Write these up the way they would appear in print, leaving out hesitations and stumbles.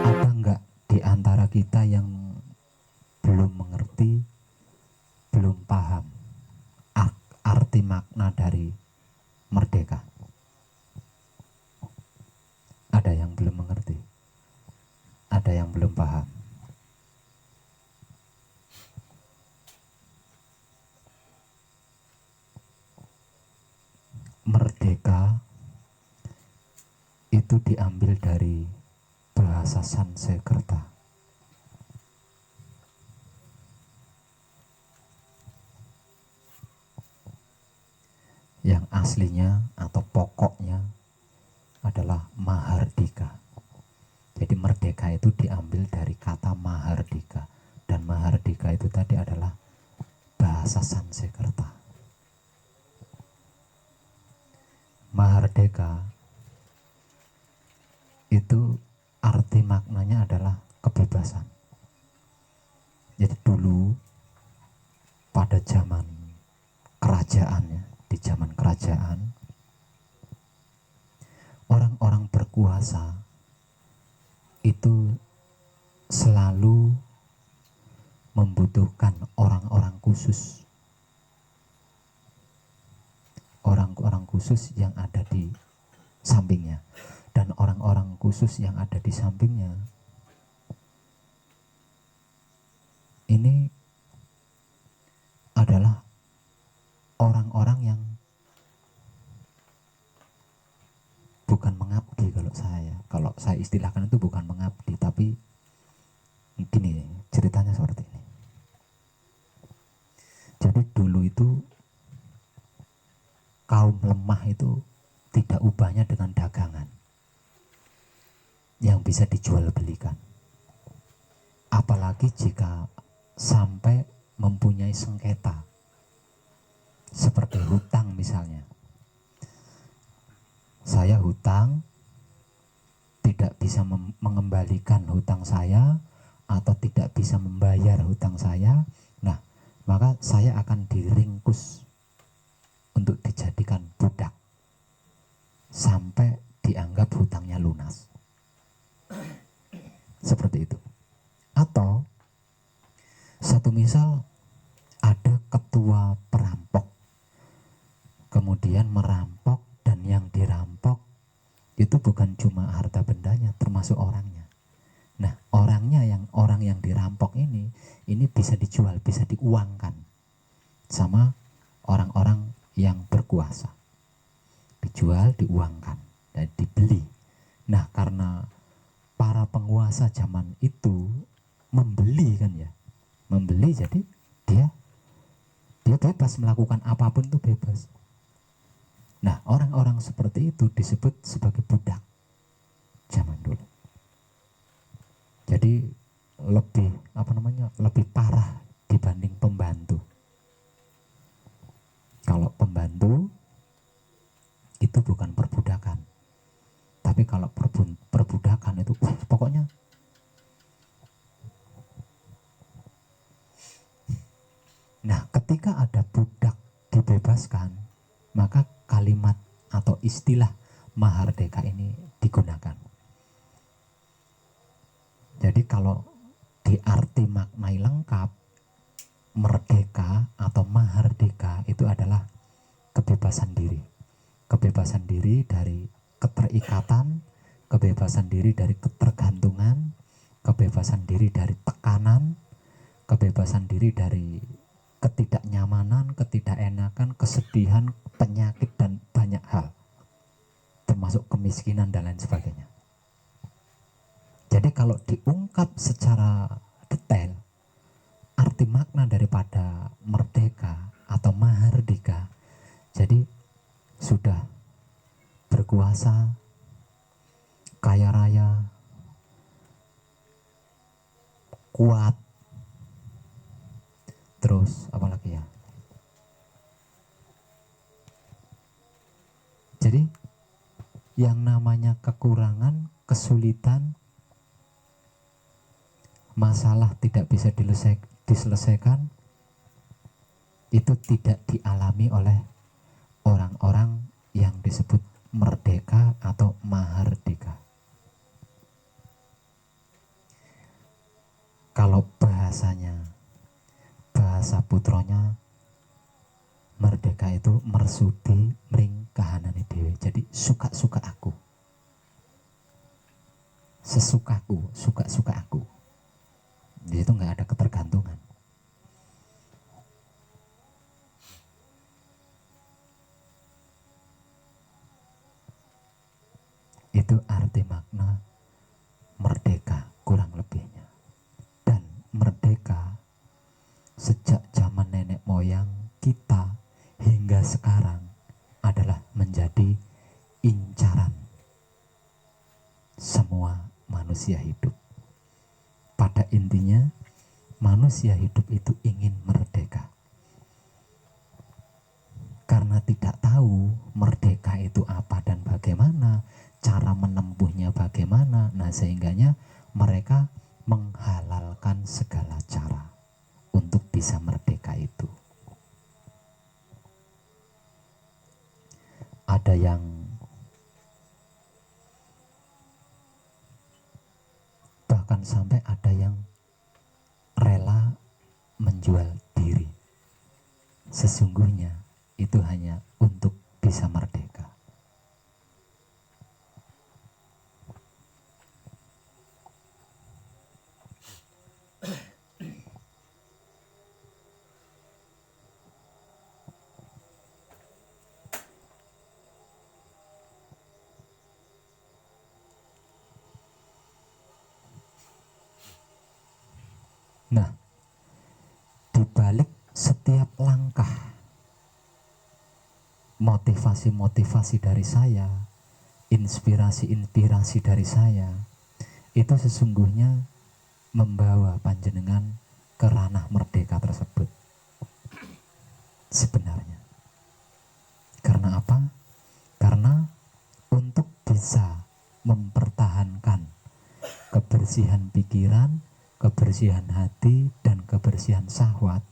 Ada nggak di antara kita yang belum mengerti, belum paham arti makna dari merdeka? Ada yang belum mengerti, ada yang belum paham. Merdeka itu diambil dari bahasa Sanskerta. Yang aslinya atau pokoknya adalah Mahardika. Jadi merdeka itu diambil dari kata Mahardika, dan Mahardika itu tadi adalah bahasa Sanskerta. Mahardeka itu arti maknanya adalah kebebasan. Jadi dulu pada zaman kerajaannya, di zaman kerajaan, orang-orang berkuasa itu selalu membutuhkan orang-orang khusus. Orang-orang khusus yang ada di sampingnya. Dan orang-orang khusus yang ada di sampingnya ini adalah orang-orang yang bukan mengabdi. Kalau saya istilahkan itu bukan mengabdi, tapi gini ceritanya seperti ini. Jadi dulu itu kaum lemah itu tidak ubahnya dengan dagangan yang bisa dijual belikan. Apalagi jika sampai mempunyai sengketa seperti hutang misalnya. Saya hutang, tidak bisa mengembalikan hutang saya atau tidak bisa membayar hutang saya. Nah, maka saya akan diringkus untuk dijadikan budak sampai dianggap hutangnya lunas. Seperti itu. Atau satu misal ada ketua perampok, kemudian merampok, dan yang dirampok itu bukan cuma harta bendanya, termasuk orangnya. Nah, orang yang dirampok ini bisa dijual, bisa diuangkan sama orang-orang yang berkuasa. Dijual, diuangkan, dan dibeli. Nah, karena para penguasa zaman itu membeli kan ya, membeli, jadi dia bebas melakukan apapun, itu bebas. Nah, orang-orang seperti itu disebut sebagai budak zaman dulu. Jadi lebih parah dibanding pembantu. Kalau pembantu itu bukan perbudakan, tapi kalau perbudakan itu pokoknya nah, ketika ada budak dibebaskan, maka kalimat atau istilah mahardeka ini digunakan. Jadi kalau diarti maknai lengkap, merdeka atau mahardeka itu adalah kebebasan diri. Kebebasan diri dari keterikatan, kebebasan diri dari ketergantungan, kebebasan diri dari tekanan, kebebasan diri dari ketidaknyamanan, ketidakenakan, kesedihan, penyakit, dan banyak hal, termasuk kemiskinan dan lain sebagainya. Jadi kalau diungkap secara detail, arti makna daripada merdeka atau mahardika, jadi sudah berkuasa, kaya raya, kuat, terus apalagi ya. Jadi yang namanya kekurangan, kesulitan, masalah tidak bisa diselesaikan, itu tidak dialami oleh orang-orang yang disebut merdeka atau mahardika. Kalau bahasanya, bahasa putronya, merdeka itu mersudi mring kahanane dhewe. Jadi suka-suka aku, sesukaku, suka-suka aku. Di situ nggak ada ketergantungan. Itu arti makna merdeka kurang lebihnya. Dan merdeka sejak zaman nenek moyang kita hingga sekarang adalah menjadi incaran semua manusia hidup. Pada intinya manusia hidup itu ingin merdeka. Karena tidak tahu merdeka itu apa dan bagaimana, cara menempuhnya bagaimana, nah sehingganya mereka menghalalkan segala cara untuk bisa merdeka itu. Ada yang bahkan sampai ada yang rela menjual diri. Sesungguhnya itu hanya untuk bisa merdeka. Nah, di balik setiap langkah motivasi-motivasi dari saya, inspirasi-inspirasi dari saya, itu sesungguhnya membawa panjenengan ke ranah merdeka tersebut. Sebenarnya. Karena apa? Karena untuk bisa mempertahankan kebersihan pikiran, kebersihan hati, dan kebersihan syahwat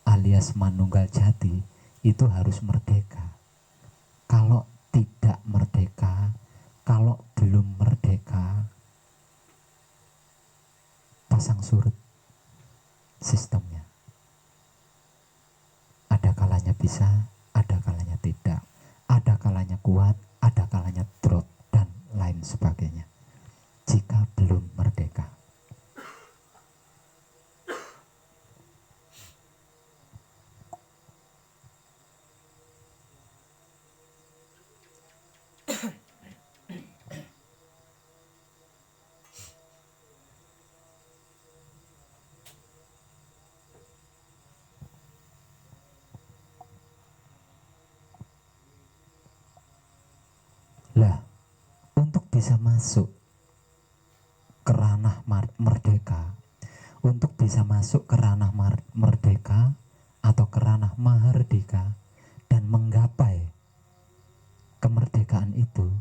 alias manunggal jati itu harus merdeka. Kalau tidak merdeka, kalau belum merdeka, pasang surut sistemnya. Ada kalanya bisa, ada kalanya tidak. Ada kalanya kuat, ada kalanya drop, dan lain sebagainya. Jika belum merdeka. Lah, untuk bisa masuk ke ranah merdeka, untuk bisa masuk ke ranah merdeka atau ke ranah mahardika dan menggapai kemerdekaan itu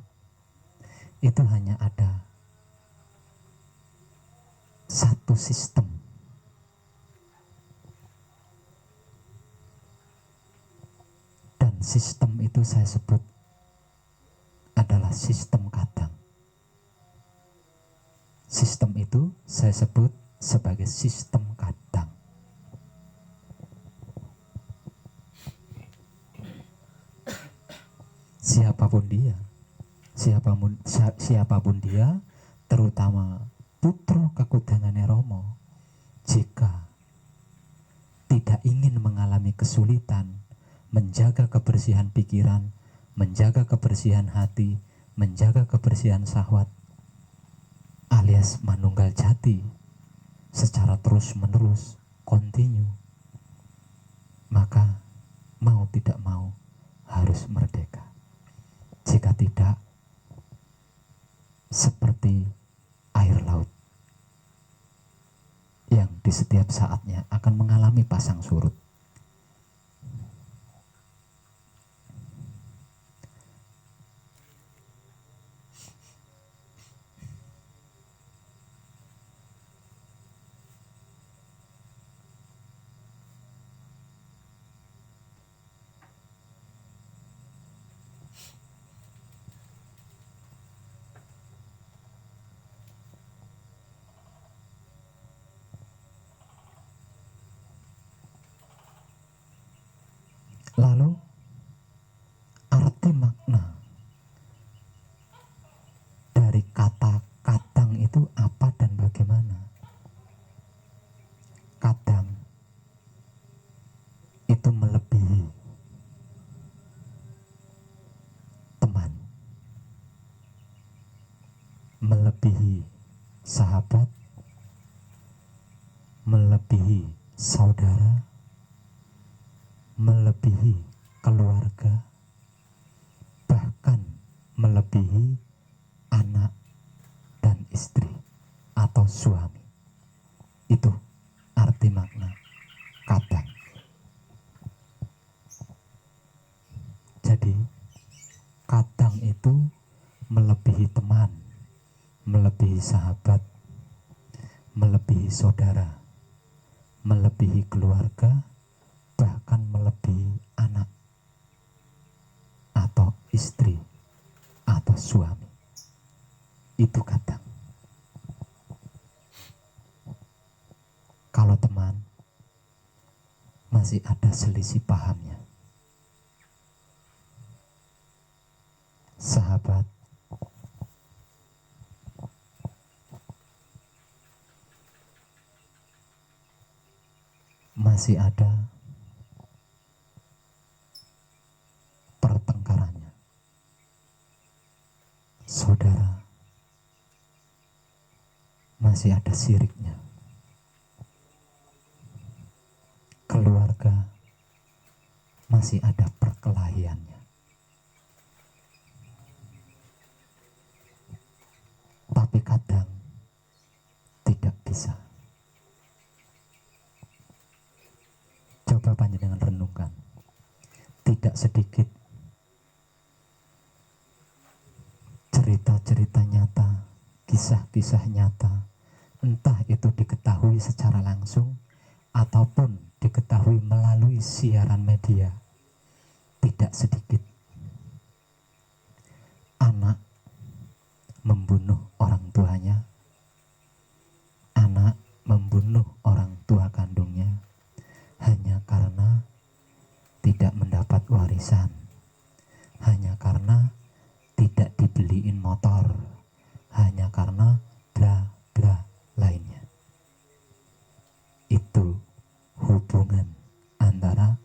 hanya ada satu sistem. Dan sistem itu saya sebut adalah sistem kadang. Sistem itu saya sebut sebagai sistem kadang. Siapapun dia, siapapun dia, terutama putra kekudangane Romo, jika tidak ingin mengalami kesulitan menjaga kebersihan pikiran, menjaga kebersihan hati, menjaga kebersihan syahwat alias manunggal jati secara terus menerus, kontinu, maka mau tidak mau harus merdeka. seperti air laut yang di setiap saatnya akan mengalami pasang surut. Lalu arti makna dari kata kadang itu apa dan bagaimana? Kadang itu melebihi teman, melebihi sahabat, melebihi saudara, melebihi keluarga, bahkan melebihi anak dan istri atau suami. Itu arti makna kadang. Jadi kadang itu melebihi teman, melebihi sahabat, melebihi saudara, melebihi keluarga, bahkan melebihi anak atau istri atau suami. Itu kadang. Kalau teman masih ada selisih pahamnya, sahabat masih ada pertengkarannya, saudara masih ada siriknya, keluarga masih ada perkelahiannya. Tapi kadang tidak bisa. Coba panjenengan renungkan, tidak sedikit cerita-cerita nyata, kisah-kisah nyata, entah itu diketahui secara langsung ataupun diketahui melalui siaran media. Tidak sedikit anak membunuh orang tuanya, anak membunuh orang tua kandungnya hanya karena tidak mendapat warisan, hanya karena tidak dibeliin motor, hanya karena bla bla lainnya. Itu hubungan antara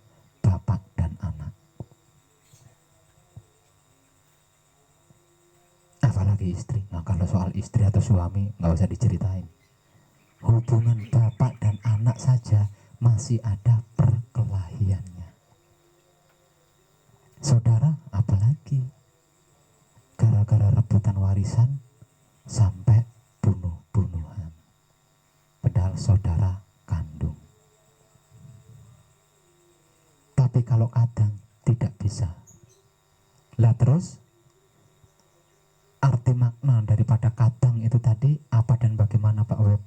bapak dan anak. Apalagi istri. Nah, kalau soal istri atau suami nggak usah diceritain. Hubungan bapak dan anak saja masih ada perkelahiannya. Saudara, apalagi gara-gara rebutan warisan sampai bunuh-bunuhan, padahal saudara kandung. Tapi kalau kadang tidak bisa. Lah terus arti makna daripada kadang itu tadi apa dan bagaimana, Pak Web?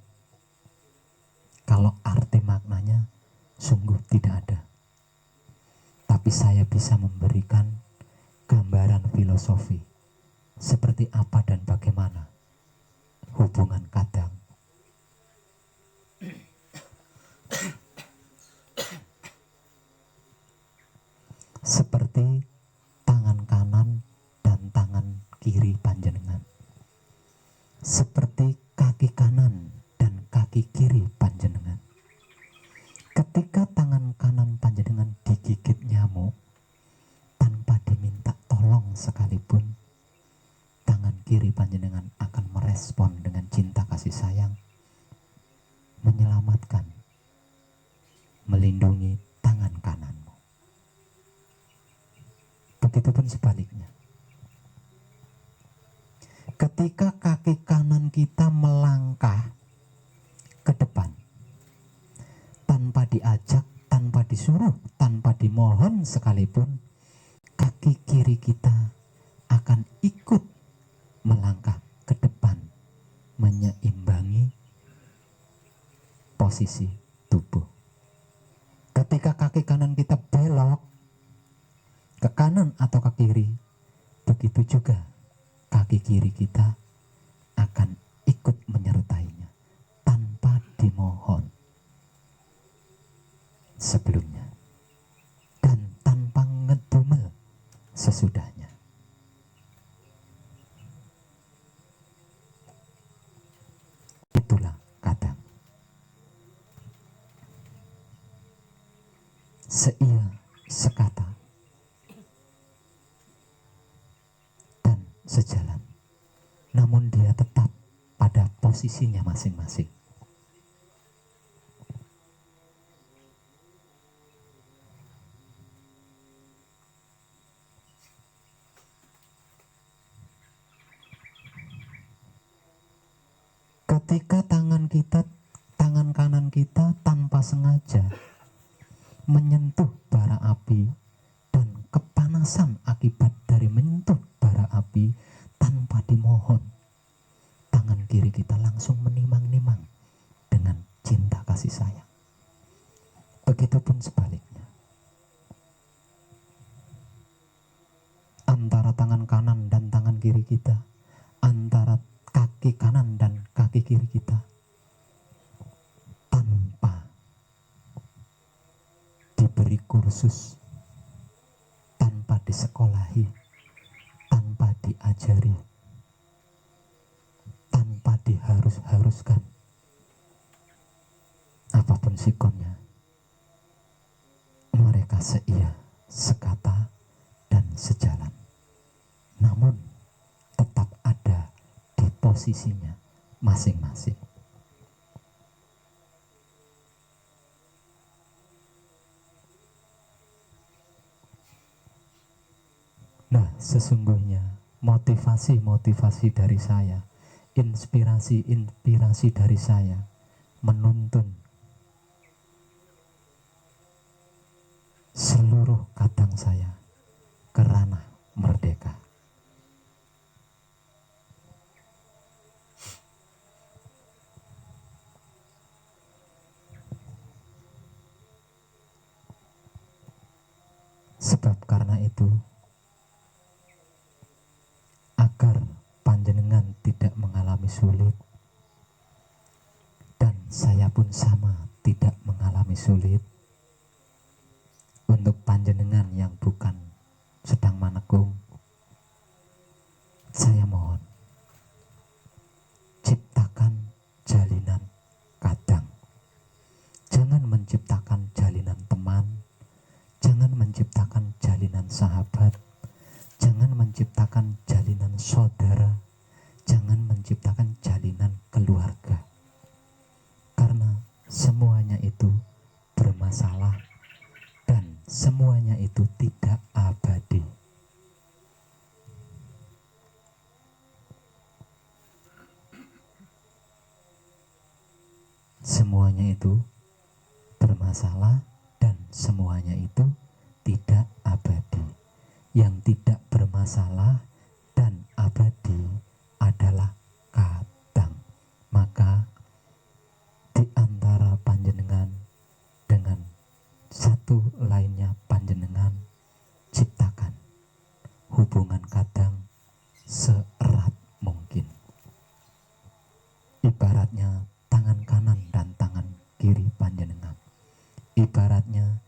Kalau arti maknanya sungguh tidak ada. Tapi saya bisa memberikan gambaran filosofi seperti apa dan bagaimana hubungan kadang. Seperti tangan kanan dan tangan kiri panjenengan, seperti kaki kanan dan kaki kiri panjenengan. Ketika tangan kanan panjenengan digigit nyamuk tanpa diminta tolong sekalipun, tangan kiri panjenengan akan merespon dengan cinta kasih sayang, menyelamatkan, melindungi tangan kananmu. Begitupun sebaliknya. Ketika kaki kanan kita melangkah ke depan tanpa diajak, tanpa disuruh, tanpa dimohon sekalipun, kaki kiri kita akan ikut melangkah ke depan, menyeimbangi posisi tubuh. Ketika kaki kanan kita belok ke kanan atau ke kiri, begitu juga kaki kiri kita akan ikut menyertainya tanpa dimohon sebelumnya dan tanpa ngedumel sesudahnya. Itulah kadang. Seia sekata dan sejalan, namun dia tetap pada posisinya masing-masing. Ketika tangan kanan kita tanpa sengaja menyentuh bara api dan kepanasan akibat dari menyentuh bara api tanpa dimohon, tangan kiri kita langsung menimang-nimang dengan cinta kasih sayang. Begitupun sebaliknya. Antara tangan kanan dan tangan kiri kita, antara kaki kanan dan kaki kiri kita, tanpa diberi kursus, tanpa disekolahi, tanpa diajari, tanpa diharus-haruskan, apapun sikonnya, mereka seia, sekata, dan sejalan, namun tetap ada di posisinya masing-masing. Nah, sesungguhnya motivasi dari saya, inspirasi dari saya menuntun seluruh kadang saya ke ranah merdeka. Sebab karena itu, agar panjenengan tidak mengalami sulit dan saya pun sama tidak mengalami sulit, untuk panjenengan yang bukan sedang manekung, saya mohon ciptakan jalinan kadang. Jangan menciptakan jalinan teman, jangan menciptakan jalinan sahabat, jangan menciptakan jalinan saudara, jangan menciptakan jalinan keluarga, karena semuanya itu bermasalah dan semuanya itu tidak abadi. Semuanya itu bermasalah dan semuanya itu tidak abadi. Yang tidak bermasalah dan abadi adalah kadang. Maka di antara panjenengan dengan satu lainnya panjenengan ciptakan hubungan kadang seerat mungkin. Ibaratnya tangan kanan dan tangan kiri panjenengan, ibaratnya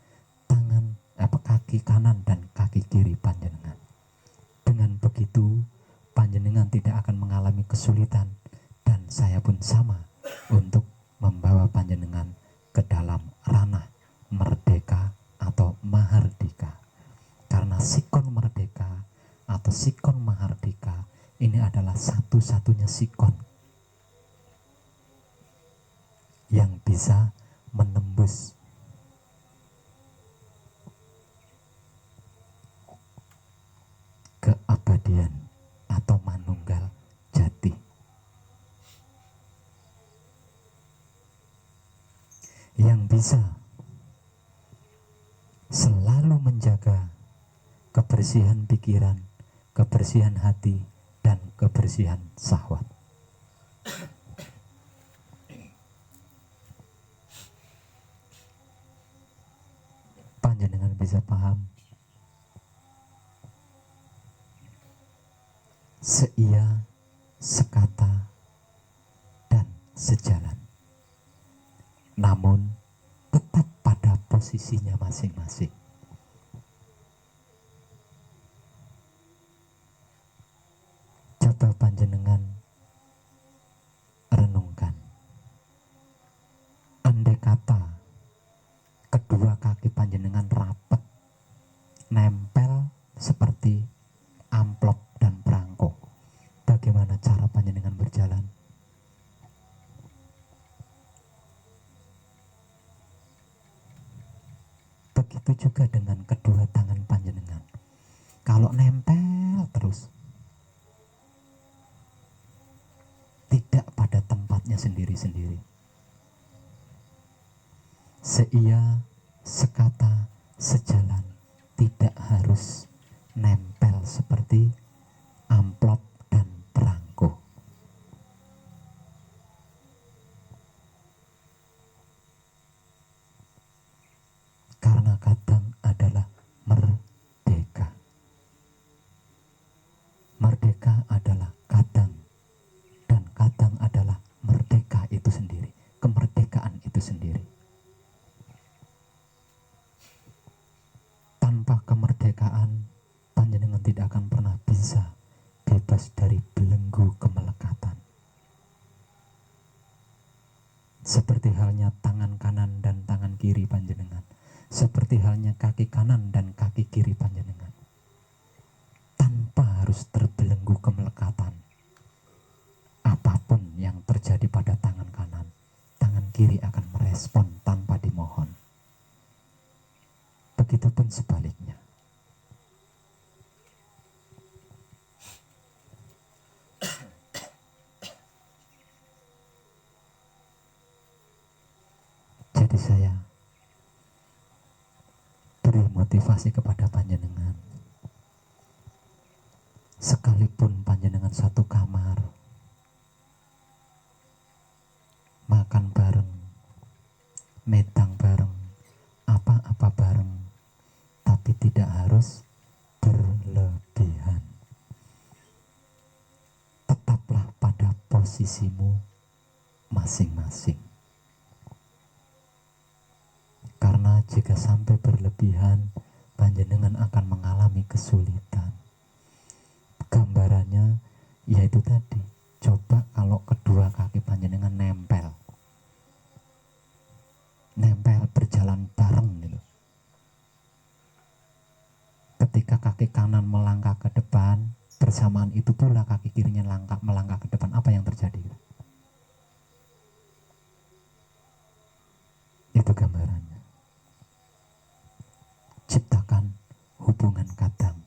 kaki kanan dan kaki kiri panjenengan. Dengan begitu panjenengan tidak akan mengalami kesulitan dan saya pun sama untuk membawa panjenengan ke dalam ranah merdeka atau mahardika. Karena sikon merdeka atau sikon mahardika ini adalah satu-satunya sikon yang bisa menembus keabadian atau manunggal jati. bisa selalu menjaga kebersihan pikiran, kebersihan hati, dan kebersihan syahwat. Panjenengan bisa paham? Seia, sekata, dan sejalan. Namun tetap pada posisinya masing-masing. Coba panjenengan renungkan. Andai kata kedua kaki panjenengan rapat, nempel seperti amplop dan perangko, bagaimana cara panjenengan berjalan? Begitu juga dengan kedua tangan panjenengan. Kalau nempel terus, tidak pada tempatnya sendiri-sendiri. Seia, sekata, sejalan, tidak harus nempel seperti amplop dan perangko. Karena kadang adalah merdeka. Merdeka adalah kadang, dan kadang adalah merdeka itu sendiri, kemerdekaan itu sendiri. Tanpa kemerdekaan, panjenengan tidak akan pernah bisa bebas dari belenggu kemelekatan. Seperti halnya tangan kanan dan tangan kiri panjenengan, seperti halnya kaki kanan dan kaki kiri panjenengan, tanpa harus terbelenggu kemelekatan. Apapun yang terjadi pada tangan kanan, tangan kiri akan merespon tanpa dimohon. Begitupun sebaliknya. Jadi saya beri motivasi kepada panjenengan. Sekalipun panjenengan satu kamar, makan bareng, medang bareng, apa-apa bareng, tapi tidak harus berlebihan. Tetaplah pada posisimu masing-masing. Karena jika sampai berlebihan, panjenengan akan mengalami kesulitan. Gambarannya yaitu tadi, coba kalau kedua kaki panjenengan nempel berjalan bareng gitu. Ketika kaki kanan melangkah ke depan, bersamaan itu pula kaki kirinya melangkah ke depan, apa yang terjadi? Itu gambarannya. Ciptakan hubungan kadang.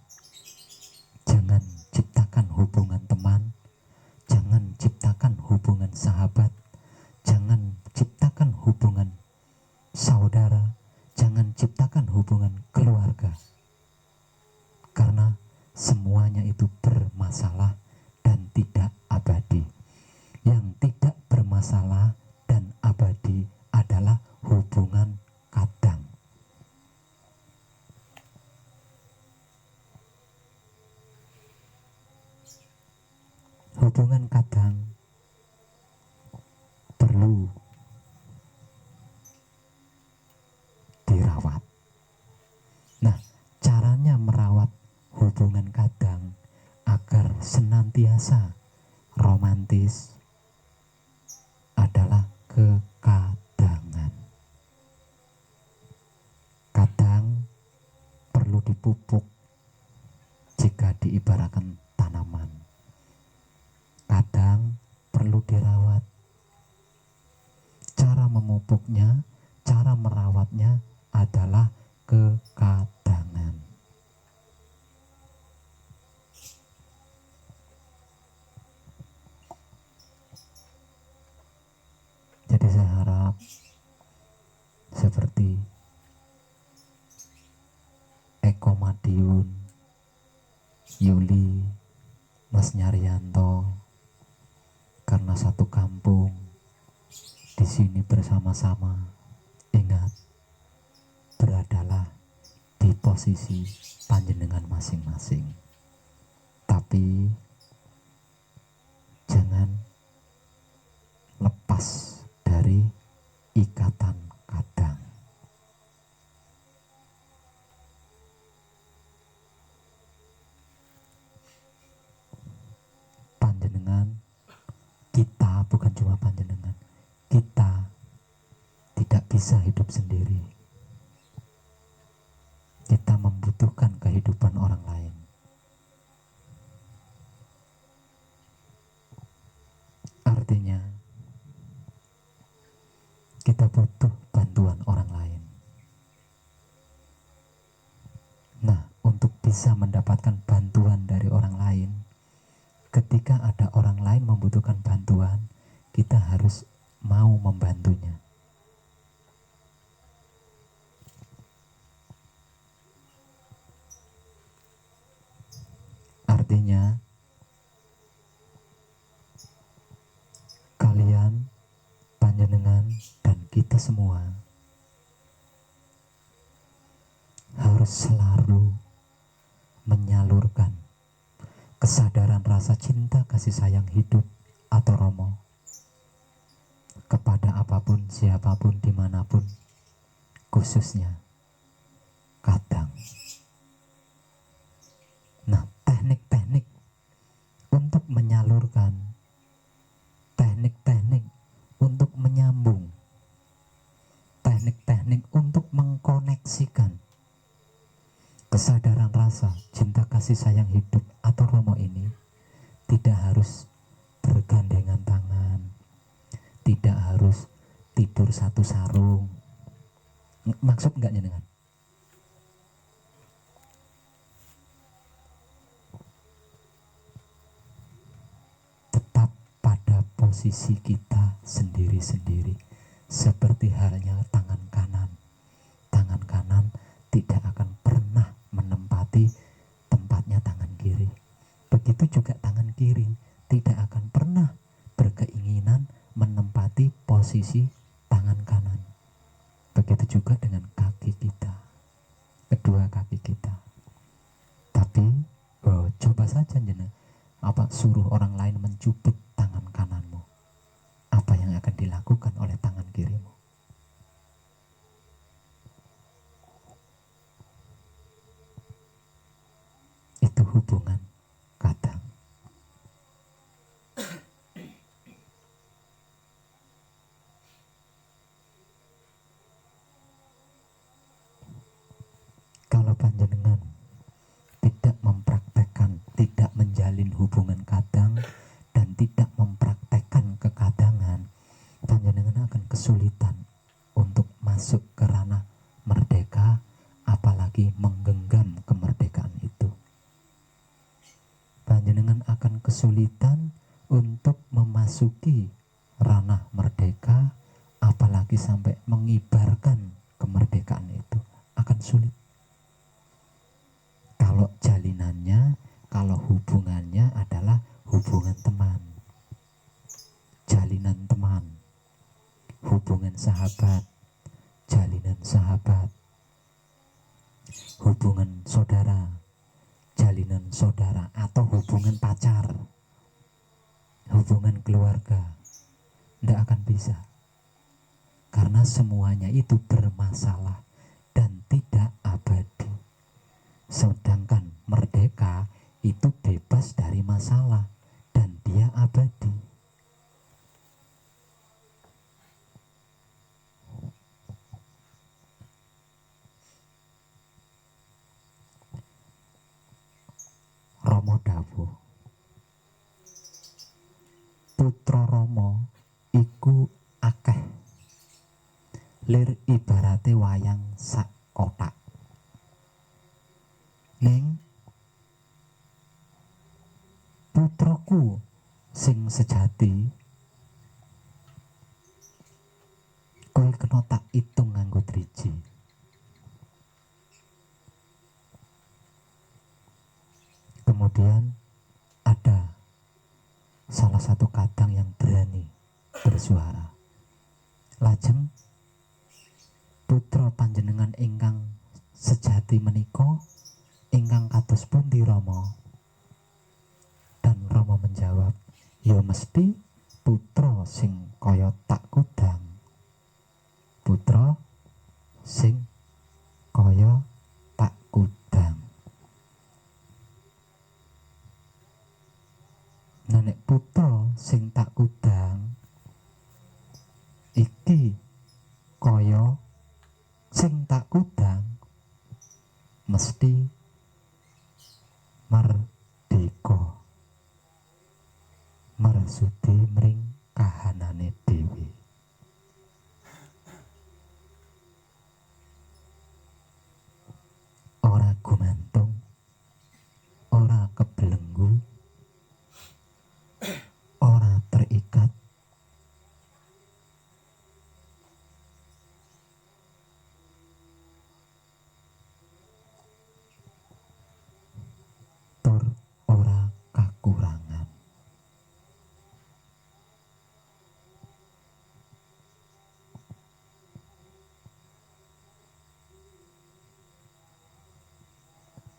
Jangan ciptakan hubungan teman, jangan ciptakan hubungan sahabat, jangan ciptakan hubungan saudara, jangan ciptakan hubungan keluarga. Karena semuanya itu bermasalah dan tidak abadi. Yang tidak bermasalah dan abadi adalah hubungan kadang. Hubungan kadang perlu dirawat. Nah, caranya merawat hubungan kadang agar senantiasa romantis adalah kekadangan. Kadang perlu dipupuk jika diibaratkan tanaman. Kadang perlu dirawat. Cara memupuknya, cara merawatnya adalah kekadangan. Jadi saya harap Sakti, Eko Madiun, Yuli, Mas Nyaryanto, karena satu kampung di sini bersama-sama. Ingat, beradalah di posisi panjenengan masing-masing, tapi jangan lepas dari ikatan kadang. Panjenengan, kita, bukan cuma panjenengan, kita tidak bisa hidup sendiri. Kita membutuhkan kehidupan orang lain. Artinya, kita butuh bantuan orang lain. Nah, untuk bisa mendapatkan bantuan dari orang lain, ketika ada orang lain membutuhkan bantuan, kita harus mau membantunya. Artinya, kalian, panjenengan, dan kita semua harus selalu menyalurkan kesadaran rasa cinta kasih sayang hidup atau romo kepada apapun, siapapun, dimanapun, khususnya kadang. Nah, teknik-teknik untuk menyalurkan, teknik-teknik untuk menyambung, teknik-teknik untuk mengkoneksikan kesadaran rasa cinta kasih sayang hidup atau romo ini tidak harus bergandengan tangan, tidak harus tidur satu sarung. Maksud enggak nyenengan? Tetap pada posisi kita sendiri-sendiri, seperti halnya tangan kanan. Tangan kanan tidak akan pernah menempati tempatnya tangan kiri. Begitu juga tangan kiri tidak akan pernah berkeinginan menempati posisi tangan kanan. Begitu juga dengan kaki kita, kedua kaki kita. Tapi coba saja suruh orang lain mencubit tangan kananmu, apa yang akan dilakukan oleh tangan kirimu? Itu hubungan kadang. Kalau panjenengan tidak mempraktekkan, tidak menjalin hubungan kadang, dan tidak mempraktekkan kekadangan, panjenengan akan kesulitan untuk masuk ke ranah merdeka, apalagi menggenggam kemerdekaan itu. Panjenengan akan kesulitan untuk memasuki ranah merdeka, apalagi sampai mengibarkan kemerdekaan itu, akan sulit. Kalau jalinannya, kalau hubungannya adalah hubungan teman, jalinan teman, hubungan sahabat, jalinan sahabat, hubungan saudara, jalinan saudara, atau hubungan pacar, hubungan keluarga, tidak akan bisa, karena semuanya itu bermasalah dan tidak abadi. Sedangkan merdeka itu bebas dari masalah dan dia abadi. Romo dawuh, putra Romo iku akeh, lir ibarate wayang sak kotak. Ning putraku sing sejati, kowe kena tak hitung nganggo driji. Kemudian ada salah satu kadang yang berani bersuara. Lajeng putra panjenengan ingkang sejati menika ingkang kados pundi Rama? Dan Rama menjawab, ya mesti putra sing kaya tak kudang. Putra sing kaya tak kudang. Nek putra sing tak kudang iki kaya sing tak kudang, mesti merdeka, marsudi mring kahanane dhewe. Ora gumantung, ora kebelenggu, ora terikat, tur ora kakurangan.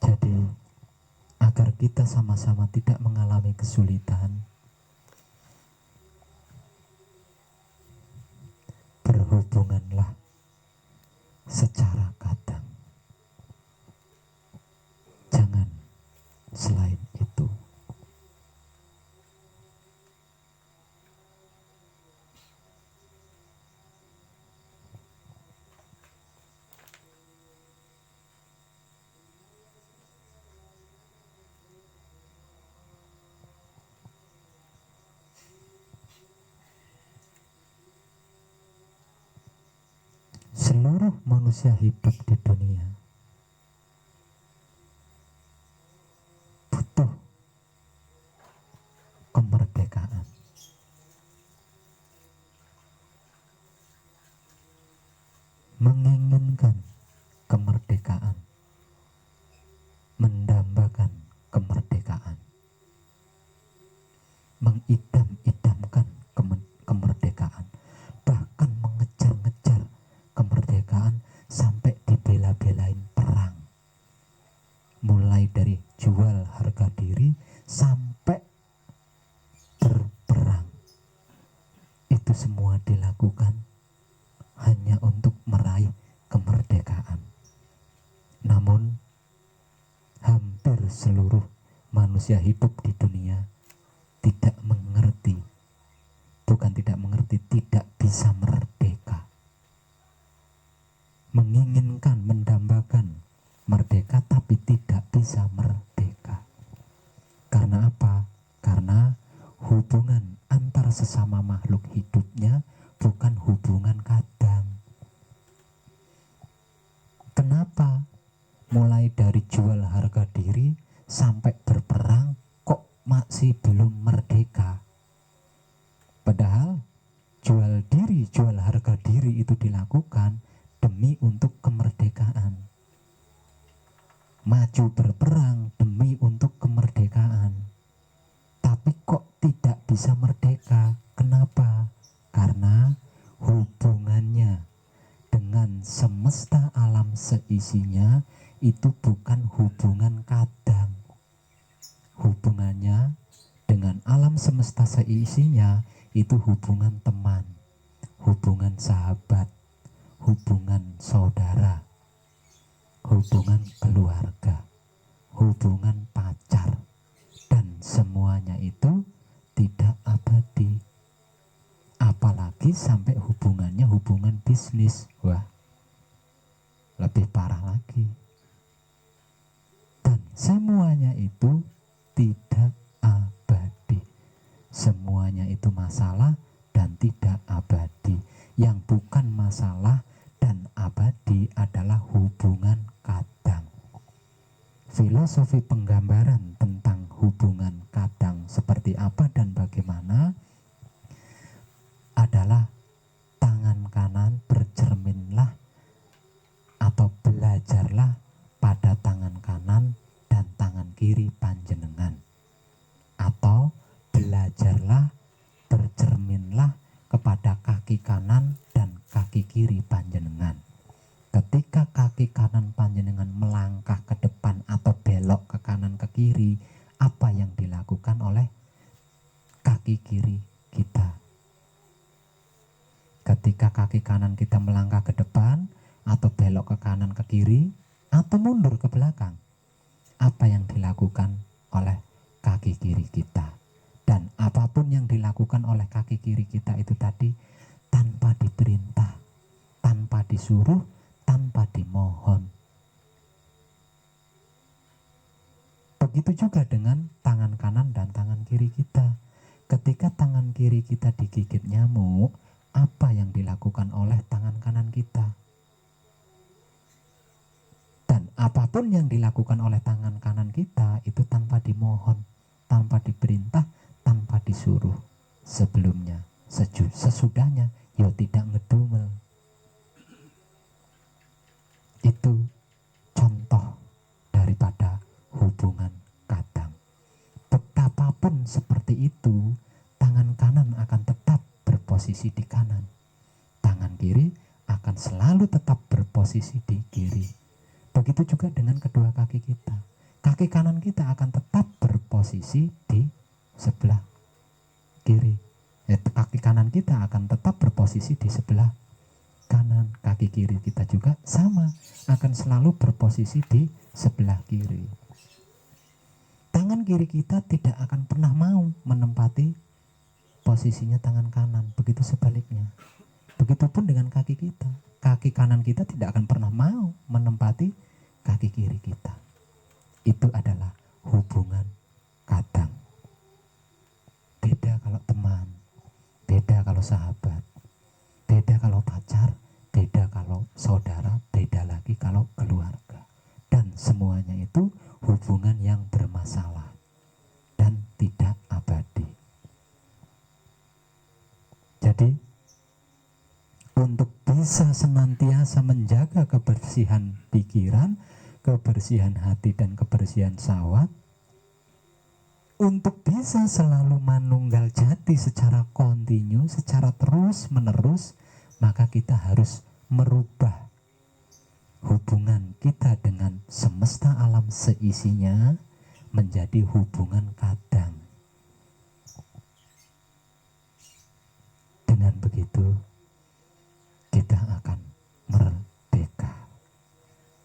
Jadi agar kita sama-sama tidak mengalami kesulitan, berhubunganlah secara kadang, jangan selain itu. Seluruh manusia hidup di dunia butuh kemerdekaan. Menginginkan kemerdekaan, mendambakan kemerdekaan, mengidam-idamkan kemerdekaan, bahkan mengejar-ngejar kemerdekaan sampai dibela-belain perang. Mulai dari jual harga diri sampai berperang. Itu semua dilakukan hanya untuk meraih kemerdekaan. Namun hampir seluruh manusia hidup di dunia tidak mengerti, bukan tidak mengerti, tidak bisa merdeka. Menginginkan, mendambakan merdeka tapi tidak bisa merdeka. Karena apa? Karena hubungan antar sesama makhluk hidupnya bukan hubungan kadang. Kenapa? Mulai dari jual harga diri sampai berperang kok masih belum merdeka? Padahal jual diri, jual harga diri itu dilakukan demi untuk kemerdekaan. Maju berperang demi untuk kemerdekaan. Tapi kok tidak bisa merdeka? Kenapa? Karena hubungannya dengan semesta alam seisinya itu bukan hubungan kadang. Hubungannya dengan alam semesta seisinya itu hubungan teman, hubungan sahabat, hubungan saudara, hubungan keluarga, hubungan pacar, dan semuanya itu tidak abadi. Apalagi sampai hubungannya hubungan bisnis, wah lebih parah lagi. Dan semuanya itu tidak abadi, semuanya itu masalah dan tidak abadi. Yang bukan masalah dan abadi adalah hubungan kadang. Filosofi penggambaran tentang hubungan kadang seperti apa dan bagaimana adalah tangan kanan bercerai belajarlah pada tangan kanan dan tangan kiri panjenengan, atau belajarlah, bercerminlah kepada kaki kanan dan kaki kiri panjenengan. Ketika kaki kanan panjenengan melangkah ke depan atau belok ke kanan ke kiri, apa yang dilakukan oleh kaki kiri kita? Ketika kaki kanan kita melangkah ke depan atau belok ke kanan ke kiri atau mundur ke belakang, apa yang dilakukan oleh kaki kiri kita? Dan apapun yang dilakukan oleh kaki kiri kita itu tadi tanpa diperintah, tanpa disuruh, tanpa dimohon. Begitu juga dengan tangan kanan dan tangan kiri kita. Ketika tangan kiri kita digigit nyamuk, apa yang dilakukan oleh tangan kanan kita? Dan apapun yang dilakukan oleh tangan kanan kita itu tanpa dimohon, tanpa diperintah, tanpa disuruh. Sebelumnya, sesudahnya, ya tidak ngedumel. Itu contoh daripada hubungan kadang. Betapapun seperti itu, tangan kanan akan tetap berposisi di kanan, tangan kiri akan selalu tetap berposisi di kiri. Begitu juga dengan kedua kaki kita. Kaki kanan kita akan tetap berposisi di sebelah kiri. Kaki kanan kita akan tetap berposisi di sebelah kanan. Kaki kiri kita juga sama, akan selalu berposisi di sebelah kiri. Tangan kiri kita tidak akan pernah mau menempati posisinya tangan kanan, begitu sebaliknya. Begitupun dengan kaki kita. Kaki kanan kita tidak akan pernah mau menempati kaki kiri kita. Itu adalah hubungan kadang. Beda kalau teman, beda kalau sahabat, beda kalau pacar, beda kalau saudara, beda lagi kalau keluarga. Dan semuanya itu hubungan yang bermasalah dan tidak abadi. Jadi untuk bisa senantiasa menjaga kebersihan pikiran, kebersihan hati, dan kebersihan syahwat, untuk bisa selalu manunggal jati secara kontinu, secara terus menerus, maka kita harus merubah hubungan kita dengan semesta alam seisinya menjadi hubungan kadang. Dengan begitu kita akan merdeka.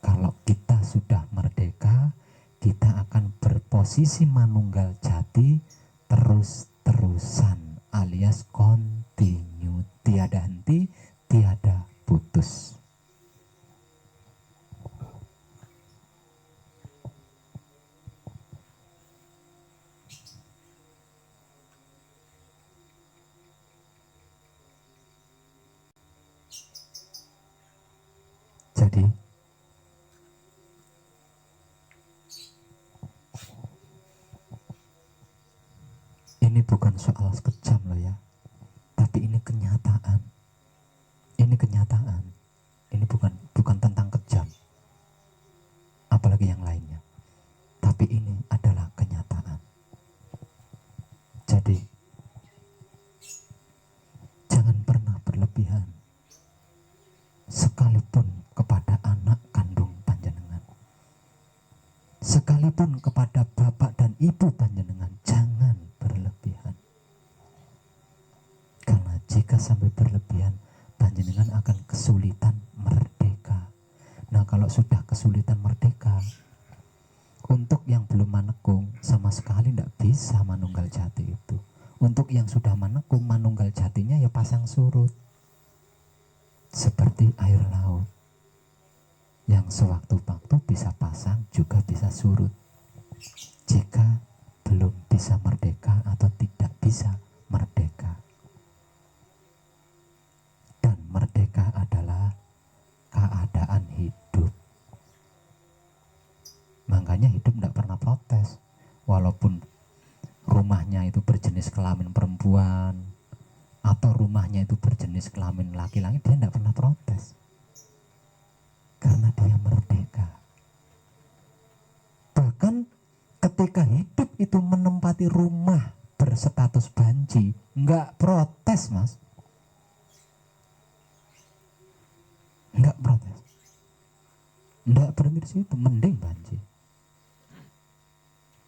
Kalau kita sudah merdeka, kita akan berposisi manunggal jati terus-terusan alias kontinu, tiada henti, tiada putus. Jadi ini bukan soal sekejam loh ya, tapi ini kenyataan. Ini kenyataan. Ini bukan tentang kejam, apalagi yang lainnya. Tapi ini adalah kenyataan. Jadi jangan pernah berlebihan, sekalipun kepada anak kandung panjenengan, sekalipun kepada bapak dan ibu panjenengan, jangan berlebihan. Karena jika sampai berlebihan, panjenengan akan kesulitan merdeka. Nah, kalau sudah kesulitan merdeka, untuk yang belum manekung sama sekali tidak bisa manunggal jati itu. Untuk yang sudah manekung, manunggal jatinya ya pasang surut, seperti air laut yang sewaktu-waktu bisa pasang juga bisa surut. Jika belum bisa merdeka atau tidak bisa merdeka. Dan merdeka adalah keadaan hidup. Makanya hidup tidak pernah protes. Walaupun rumahnya itu berjenis kelamin perempuan atau rumahnya itu berjenis kelamin laki-laki, dia tidak pernah protes. karena dia merdeka. Bahkan ketika hidup itu menempati rumah berstatus banci, nggak protes mas, nggak protes, nggak berhenti di situ, mending banci.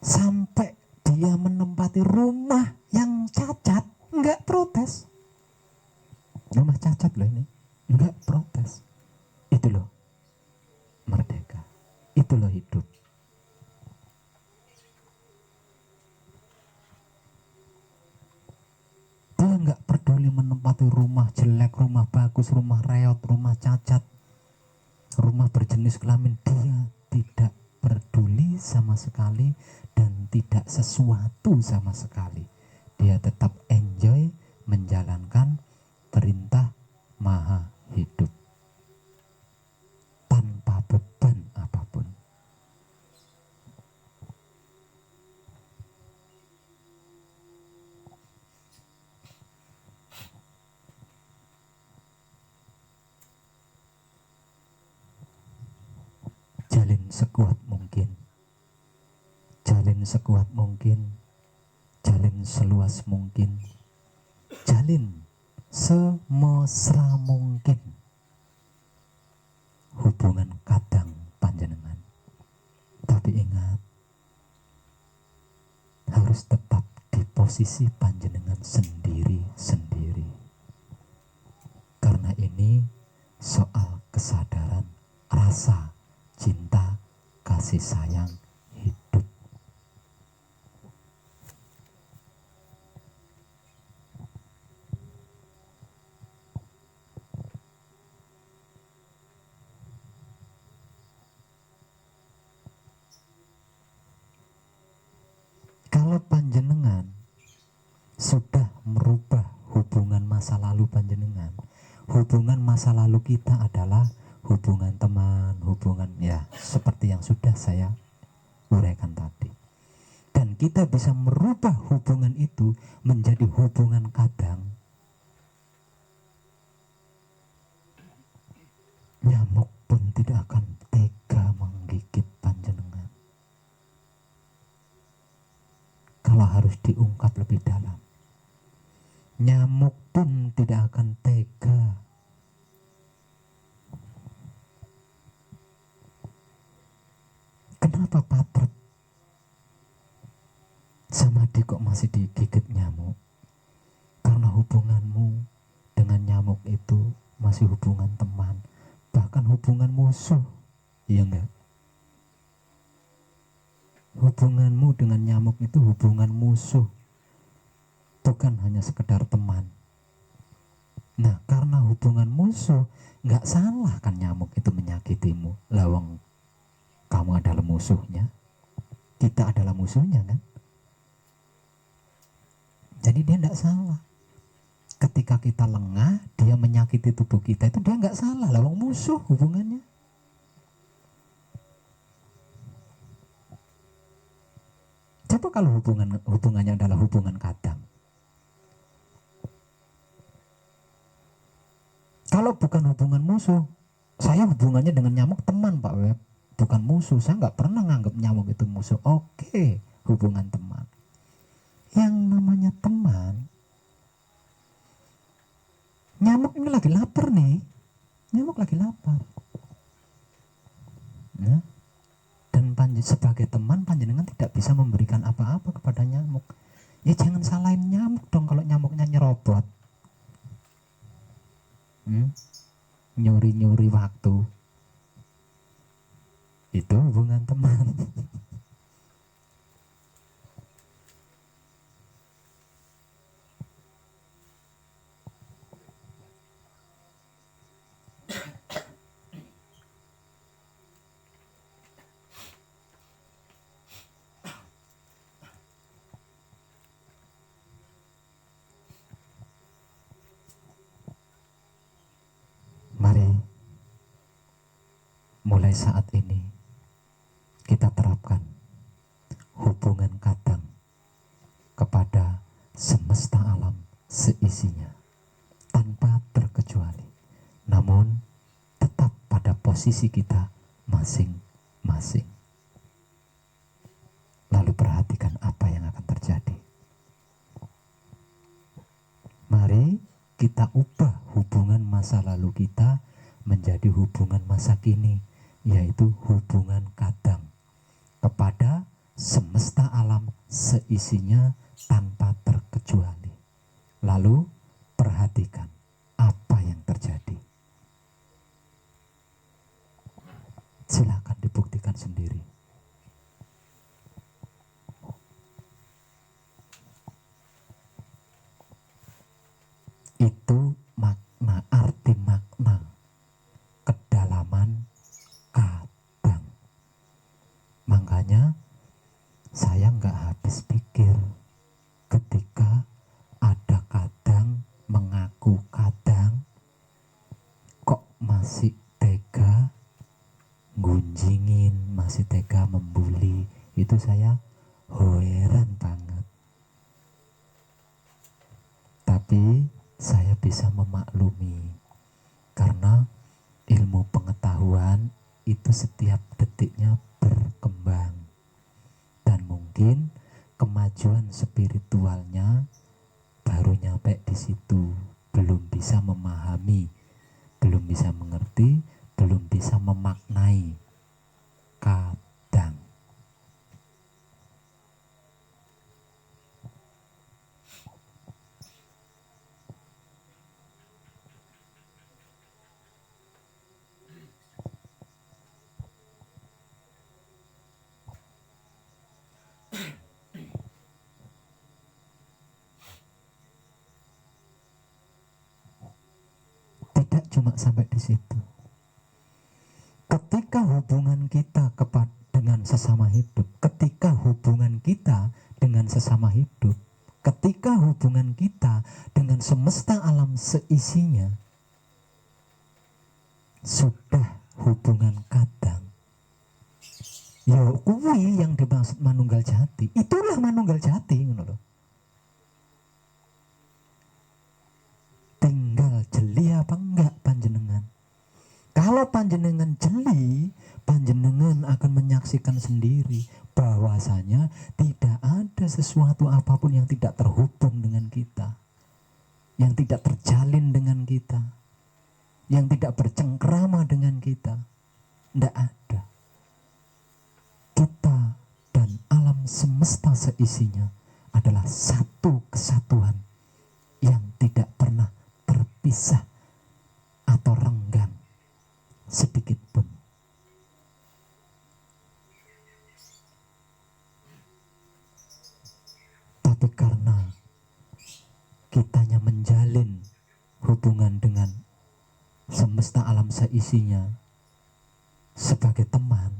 Sampai dia menempati rumah yang cacat, nggak protes. Rumah cacat loh ini, nggak protes. Itu loh merdeka, itu loh hidup. Dia nggak peduli menempati rumah jelek, rumah bagus, rumah reot, rumah cacat, rumah berjenis kelamin. Dia tidak peduli sama sekali dan tidak sesuatu sama sekali. Dia tetap enjoy menjalankan perintah Maha Hidup tanpa beban apapun. Jalin sekuat mungkin, jalin sekuat mungkin, jalin seluas mungkin, jalin semesra mungkin hubungan kadang panjenengan. Tapi ingat, harus tetap di posisi panjenengan sendiri-sendiri. Karena ini soal kesadaran rasa cinta kasih sayang hidup. Kalau panjenengan sudah merubah hubungan masa lalu panjenengan, hubungan masa lalu kita adalah hubungan teman, hubungan ya seperti yang sudah saya uraikan tadi. Dan kita bisa merubah hubungan itu menjadi hubungan kadang. Nyamuk pun tidak akan tega menggigit panjenengan. Kalau harus diungkap lebih dalam, nyamuk pun tidak akan tega. Kenapa Patrek sama Dik kok masih digigit nyamuk? Karena hubunganmu dengan nyamuk itu masih hubungan teman, bahkan hubungan musuh. Iya enggak? Hubunganmu dengan nyamuk itu hubungan musuh, bukan hanya sekedar teman. Nah, karena hubungan musuh, nggak salah kan nyamuk itu menyakitimu. Lawang kamu adalah musuhnya, kita adalah musuhnya kan. Jadi dia nggak salah. Ketika kita lengah, dia menyakiti tubuh kita, itu dia nggak salah. Lawang musuh hubungannya. Coba kalau hubungannya adalah hubungan kadang. Kalau bukan hubungan musuh, saya hubungannya dengan nyamuk teman Pak Web, bukan musuh. Saya nggak pernah nganggap nyamuk itu musuh. Oke, hubungan teman. Yang namanya teman, nyamuk ini lagi lapar nih, nyamuk lagi lapar. Nah, dan sebagai teman panjenengan tidak bisa memberikan apa-apa kepada nyamuk. Ya jangan salahin nyamuk dong kalau nyamuknya nyerobot, nyuri-nyuri waktu. Itu hubungan teman. Mari mulai saat ini kita terapkan hubungan kadang kepada semesta alam seisinya tanpa terkecuali, namun tetap pada posisi posisi kita masing-masing. Lalu perhatikan apa yang akan terjadi. Mari kita ubah hubungan masa lalu kita menjadi hubungan masa kini, yaitu hubungan kadang kepada semesta alam seisinya tanpa terkecuali. Lalu perhatikan apa yang terjadi. Silakan dibuktikan sendiri. Itu makna, arti makna kedalaman kadang. Makanya saya nggak habis pikir ketika ada kadang mengaku kadang kok masih tega gunjingin, masih tega membuli. Itu saya heran banget. Tapi saya bisa memaklumi karena ilmu pengetahuan itu setiap detiknya berkembang, dan mungkin kemajuan spiritualnya baru nyampe di situ, belum bisa memahami, belum bisa mengerti, belum bisa memaknai kadang. Tidak cuma sampai di situ. Ketika hubungan kita dengan sesama hidup, ketika hubungan kita dengan sesama hidup, ketika hubungan kita dengan semesta alam seisinya sudah hubungan kadang, ya kuwi yang dimaksud manunggal jati. Itulah manunggal jati, ngono lho. Tinggal jeli apa enggak panjenengan. Kalau panjenengan jeli, panjenengan akan menyaksikan sendiri bahwasanya tidak ada sesuatu apapun yang tidak terhubung dengan kita, yang tidak terjalin dengan kita, yang tidak bercengkrama dengan kita. Tidak ada. Kita dan alam semesta seisinya adalah satu kesatuan yang tidak pernah terpisah atau renggang sedikit pun. Tapi karena kitanya menjalin hubungan dengan semesta alam seisinya sebagai teman,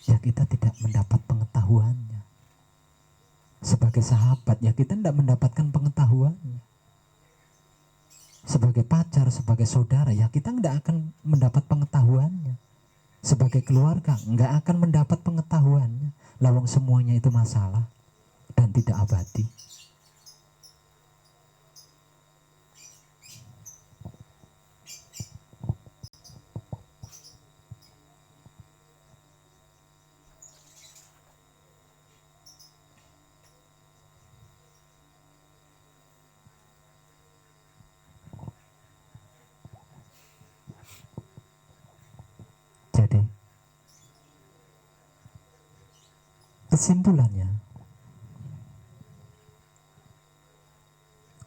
ya kita tidak mendapat pengetahuannya. Sebagai sahabat, ya kita tidak mendapatkan pengetahuannya. Sebagai pacar, sebagai saudara, ya kita tidak akan mendapat pengetahuannya. Sebagai keluarga, nggak akan mendapat pengetahuannya. Lawang semuanya itu masalah dan tidak abadi. Jadi kesimpulannya,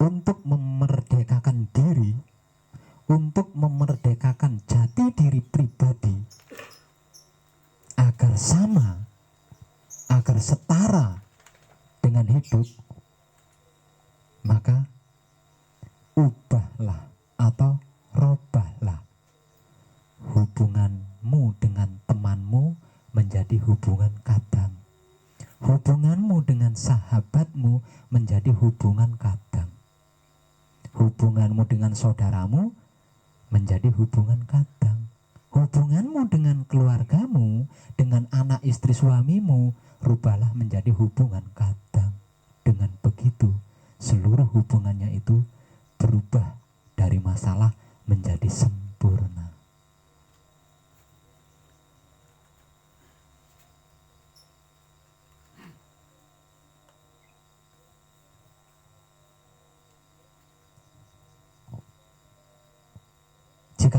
untuk memerdekakan diri, untuk memerdekakan jati diri pribadi agar sama, agar setara dengan hidup, maka ubahlah atau robahlah hubunganmu dengan temanmu menjadi hubungan kadang. Hubunganmu dengan sahabatmu menjadi hubungan kadang. Hubunganmu dengan saudaramu menjadi hubungan kadang. Hubunganmu dengan keluargamu, dengan anak istri suamimu, rubahlah menjadi hubungan kadang. Dengan begitu, seluruh hubungannya itu berubah dari masalah menjadi sempurna.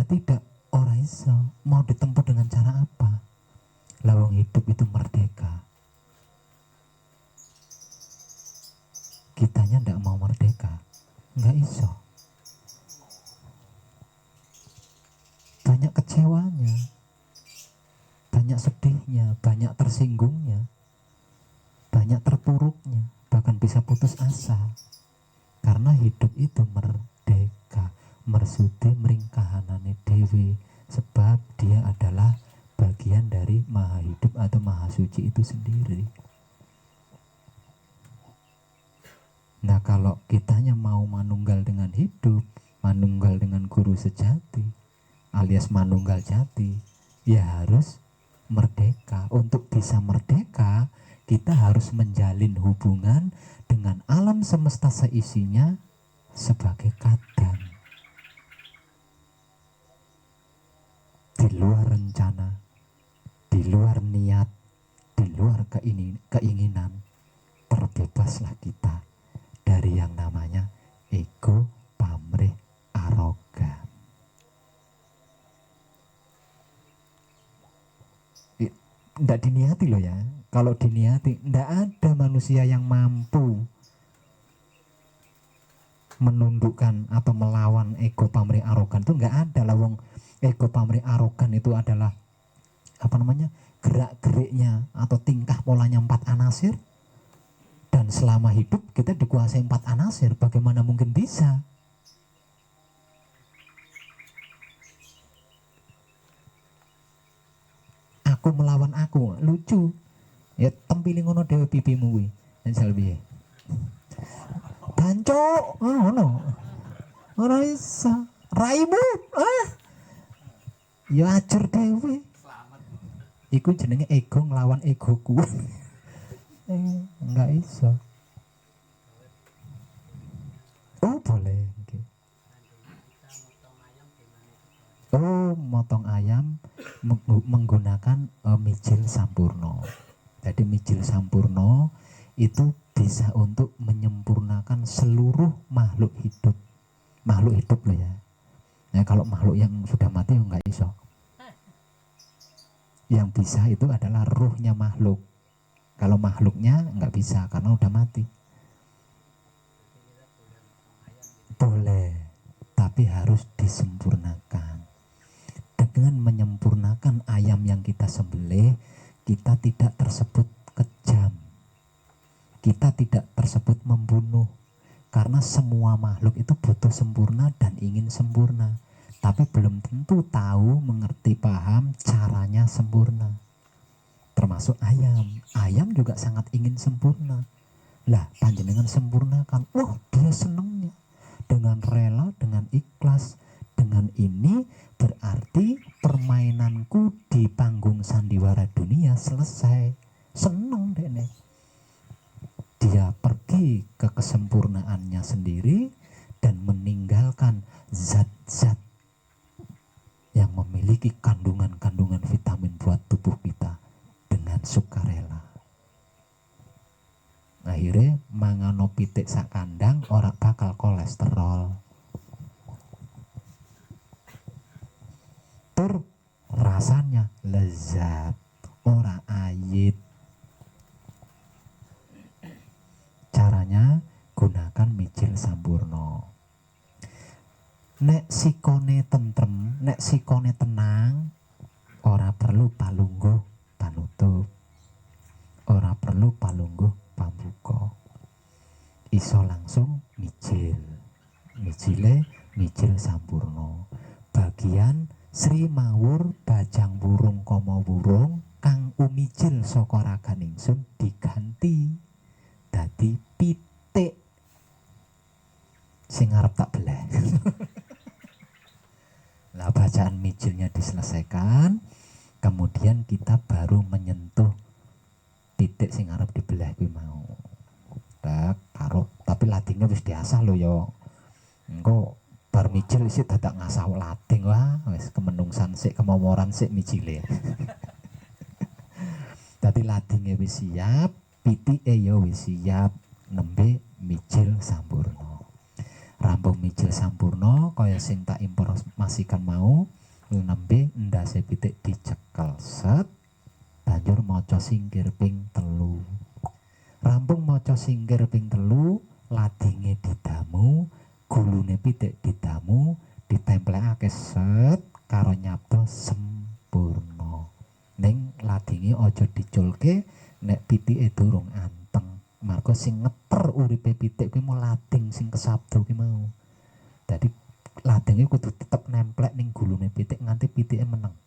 tidak, ora iso. Mau ditempuh dengan cara apa? Lawang hidup itu merdeka. Kitanya ndak mau merdeka, nggak iso. Banyak kecewanya, banyak sedihnya, banyak tersinggungnya, banyak terpuruknya, bahkan bisa putus asa. Karena hidup itu merdeka, mersudi mringkahanane dewi, sebab dia adalah bagian dari maha hidup atau maha suci itu sendiri. Nah, kalau kitanya mau manunggal dengan hidup, manunggal dengan guru sejati, alias manunggal jati, ya harus merdeka. Untuk bisa merdeka, kita harus menjalin hubungan dengan alam semesta seisinya sebagai kadang. Di luar rencana, di luar niat, di luar keinginan, terbebaslah kita dari yang namanya ego, pamrih, arogan. Tidak diniati loh ya. Kalau diniati, tidak ada manusia yang mampu menundukkan atau melawan ego, pamrih, arogan. Itu nggak ada. Lawang ego, pamrih, arogan itu adalah gerak-geriknya atau tingkah polanya 4 anasir. Dan selama hidup kita dikuasai 4 anasir, bagaimana mungkin bisa? Aku melawan aku, lucu. Ya tempili ngono dhewe pipimu kuwi. Ensel piye? Bancuk, ngono. Ora iso. Raimu, ya ajur dhewe. Iku jenenge ego nglawan egoku. Enggak iso. Oh boleh. Okay. Oh motong ayam menggunakan mijil sampurno. Jadi mijil sampurno itu bisa untuk menyempurnakan seluruh makhluk hidup. Makhluk hidup loh ya. Nah kalau makhluk yang sudah mati enggak iso. Yang bisa itu adalah ruhnya makhluk. Kalau makhluknya nggak bisa karena udah mati. Boleh, tapi harus disempurnakan. Dengan menyempurnakan ayam yang kita sembelih, kita tidak tersebut kejam. Kita tidak tersebut membunuh. Karena semua makhluk itu butuh sempurna dan ingin sempurna. Tapi belum tentu tahu, mengerti, paham caranya sempurna. Termasuk ayam. Ayam juga sangat ingin sempurna. Lah, panjenengan sempurnakan. Wah, dia senangnya. Dengan rela, dengan ikhlas. Dengan ini berarti permainanku di panggung sandiwara dunia selesai. Senang deh nih. Dia pergi ke kesempurnaannya sendiri dan meninggalkan zat-zat yang memiliki kandungan-kandungan vitamin buat tubuh kita dengan sukarela. Akhirnya mangano pitik sak kandang ora bakal kolesterol. Tur rasanya lezat, ora ayit. Caranya gunakan mijil sampurno. Nek sikone tentrem, nek sikone tenang, ora perlu palungguh panutup, ora perlu palungguh pambuka. Iso langsung mijil. Mijile mijil sampurno. Bagian Sri Mawur Bajang Wurung Komo Wurung kang umijil saka ragan ingsun diganti dadi pitik sing arep tak belah. Nah, bacaan mijilnya diselesaikan, kemudian kita baru menyentuh pitik sing arep dibelah kuwi mau. Tak karo tapi ladingnya wis diasah lho ya. Engko bar mijil isih dadak ngasah lading, wah wis kemenungsan sik, kemomoran sik mijile. Dadi ladinge wis siap, pitike ya wis siap, nembe mijil sampurna. Rampung mijil sampurno kaya sing tak informasikan mau, nembe ndase pitik dicekel set, banjur maca singkir ping 3. Rampung maca singkir ping 3, ladinge didamu, gulune pitik didamu, ditemplekake set karo nyabda sempurna. Ning ladinge aja diculke nek pitike durung anteng. Marga sing ngeter uripe pitik kuwi mau lading sing kesabda kuwi mau. Dadi ladinge kudu tetep nemplek ning gulune pitik nganti pitike meneng.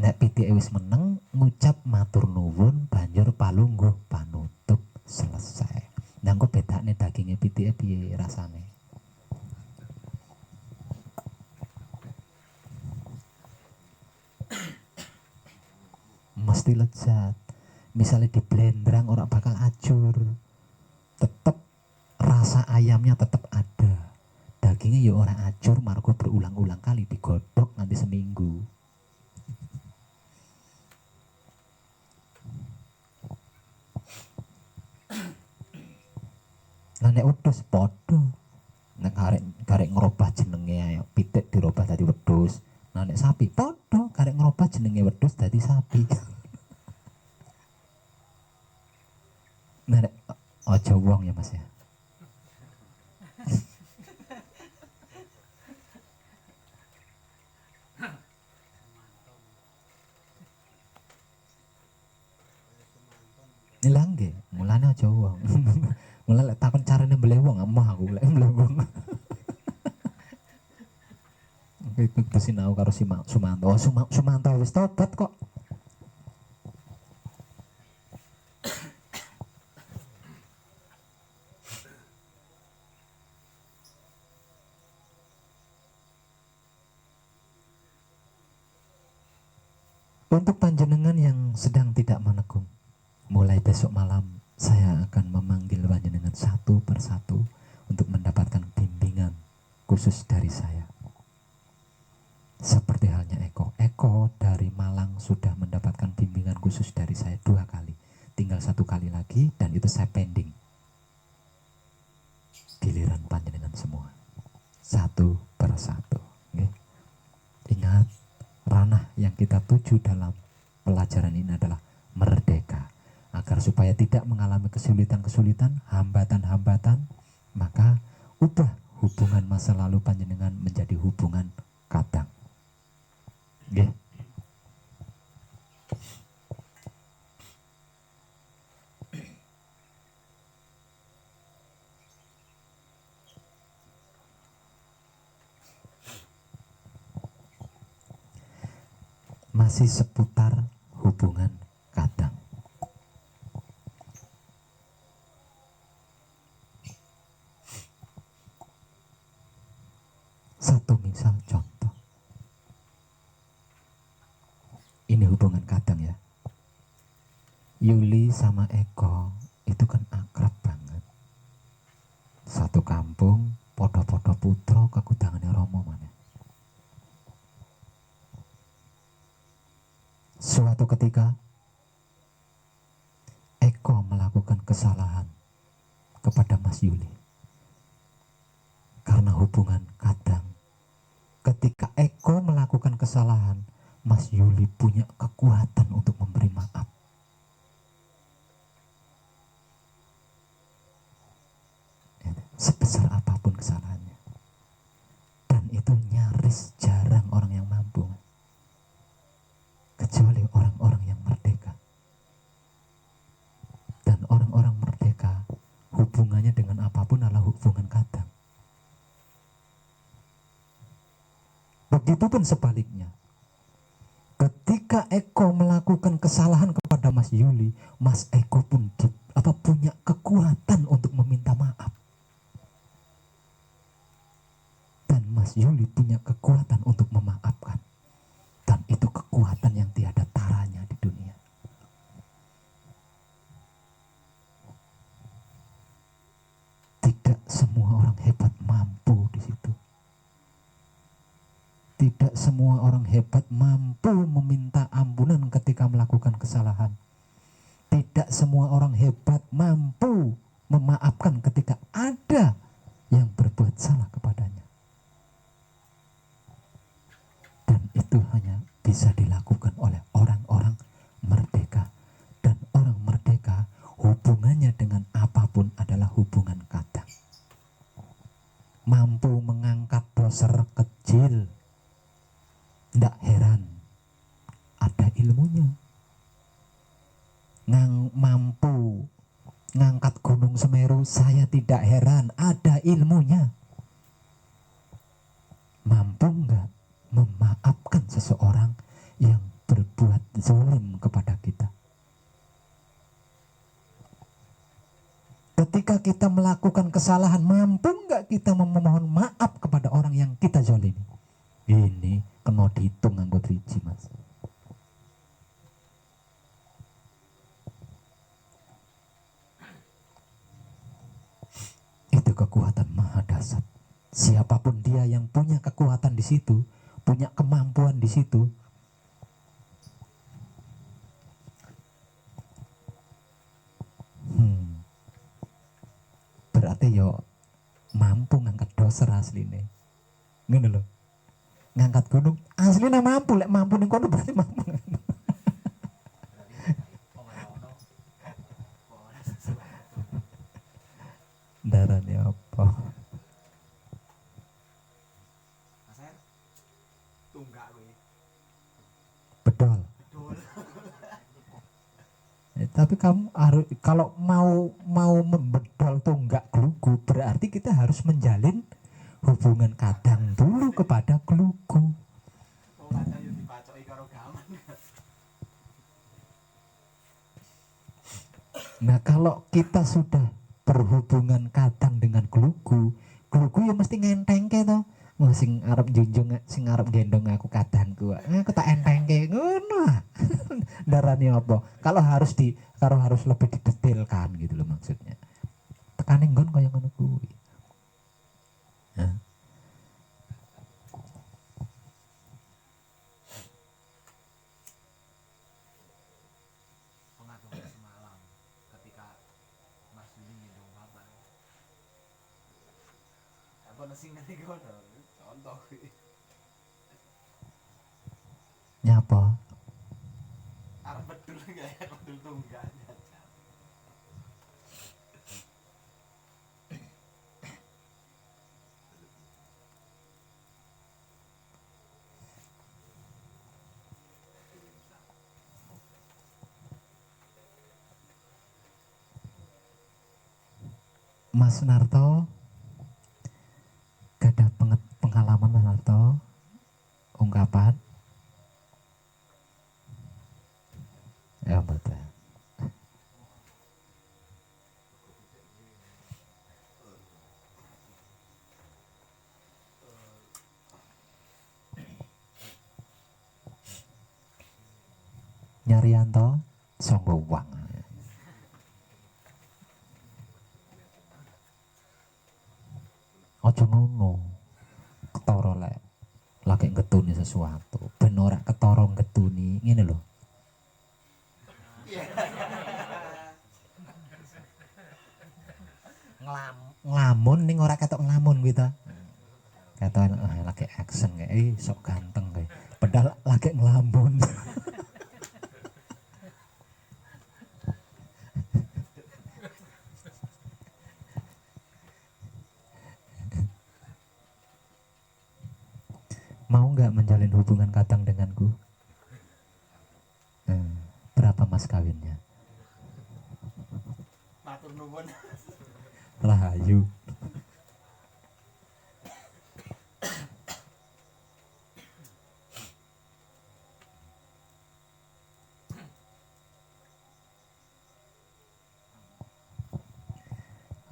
Nek pitike wis meneng, ngucap matur nuwun, banjur palungguh panutup, selesai. Nah engko bedane daginge pitike piye rasane? Mesti lezat. Misalnya di blendrang ora bakal ajur. Tetep rasa ayamnya tetep ada. Dagingnya ya ora ajur margo berulang-ulang kali digodhog nganti seminggu. Lah nek wedhus padha. Nek garek ngrobah jenenge ayo pitik dirobah dadi wedhus. Nah nek sapi padha garek ngrobah jenenge wedhus dadi sapi. Nah nek aja wong ya Mas ya. Nilang nggih, mulane aja wong. Mulane lek takon carane mbeleh wong, emoh aku lek mbeleh wong. Kudu sinau karo Sumanto. Oh, Sumanto wis tobat kok. Untuk panjenengan yang sedang tidak menekung, mulai besok malam saya akan memanggil panjenengan satu persatu untuk mendapatkan bimbingan khusus dari saya. Seperti halnya Eko. Eko dari Malang sudah mendapatkan bimbingan khusus dari saya 2 kali. Tinggal 1 kali lagi dan itu saya pending. Giliran panjenengan semua. Satu persatu. Okay? Ingat, ranah yang kita tuju dalam pelajaran ini adalah merdeka. Agar supaya tidak mengalami kesulitan-kesulitan, hambatan-hambatan, maka ubah hubungan masa lalu panjenengan menjadi hubungan kadang. Okay. Masih seputar hubungan kadang. Satu misal contoh. Ini hubungan kadang ya. Yuli sama Eko itu kan akrab banget. Satu kampung, podo-podo putra kekudangannya Romo mana. Suatu ketika Eko melakukan kesalahan kepada Mas Yuli. Karena hubungan kadang. Ketika Eko melakukan kesalahan, Mas Yuli punya kekuatan untuk memberi maaf. Sebesar apapun kesalahannya. Dan itu nyaris jarang orang yang mampu. Kecuali orang-orang yang merdeka. Dan orang-orang merdeka hubungannya dengan apapun adalah hubungan kadang. Begitupun sebaliknya. Ketika Eko melakukan kesalahan kepada Mas Yuli, Mas Eko pun punya kekuatan untuk meminta maaf. Dan Mas Yuli punya kekuatan untuk memaafkan. Dan itu kekuatan yang tiada taranya di dunia. Tidak semua orang hebat mampu di situ. Tidak semua orang hebat mampu meminta ampunan ketika melakukan kesalahan. Tidak semua orang hebat mampu memaafkan ketika ada yang berbuat salah kepadanya. Dan itu hanya bisa dilakukan oleh orang-orang merdeka. Dan orang merdeka hubungannya dengan apapun adalah hubungan kadang. Mampu mengangkat doser kecil, tidak heran ada ilmunya. Mampu ngangkat gunung Semeru, saya tidak heran ada ilmunya. Mampu nggak memaafkan seseorang yang berbuat zalim kepada kita? Ketika kita melakukan kesalahan, mampu nggak kita memohon maaf kepada orang yang kita zalimi? Ini kena dihitung nganggo driji, Mas. Itu kekuatan maha dahsyat. Siapapun dia yang punya kekuatan di situ, punya kemampuan di situ, berarti yo mampu ngangkat doser asline. Ngono lho. Ngangkat gunung asline mampu, lek mampu ning kono berarti mampu. Darane apa? Tunggak kuwi. Bedol. Tapi kamu harus, kalau mau membedol tunggak gelugu, berarti kita harus menjalin hubungan kadang dulu kepada gelugu. Oh, kadang yo dipacoki karo gaman. Nah, kalau kita sudah berhubungan kadang dengan gelugu, gelugu ya mesti ngentengke to. Wah, sing arep junjung, sing arep gendong aku kadangku. Aku tak entengke ngono. Darane apa? Kalau harus lebih didetailkan gitu loh maksudnya. Tekane nggon kaya ngono kuwi. Nah. Pengaduan semalam ketika Mas Willy gendong bapak. Apa nasi ngene kono? Contoh kuwi. Nyapa? Arep bedul enggak ya, bedul tunggak. Mas Narto, gak ada pengalaman Mas Narto, ungkapan? Ya betul. Nyarianto, songgo uang. Ojo ngono, ketara lek lagi ngetuni sesuatu, ben ora ketara ngetuni, ngene lho. Nglamun ning ora ketok nglamun kuwi ta. Ketok lagi action kayak sok ganteng kayak. Padahal lagi nglamun. Mau nggak menjalin hubungan kadang denganku? Berapa mas kawinnya? Matur nuwun. Rahayu.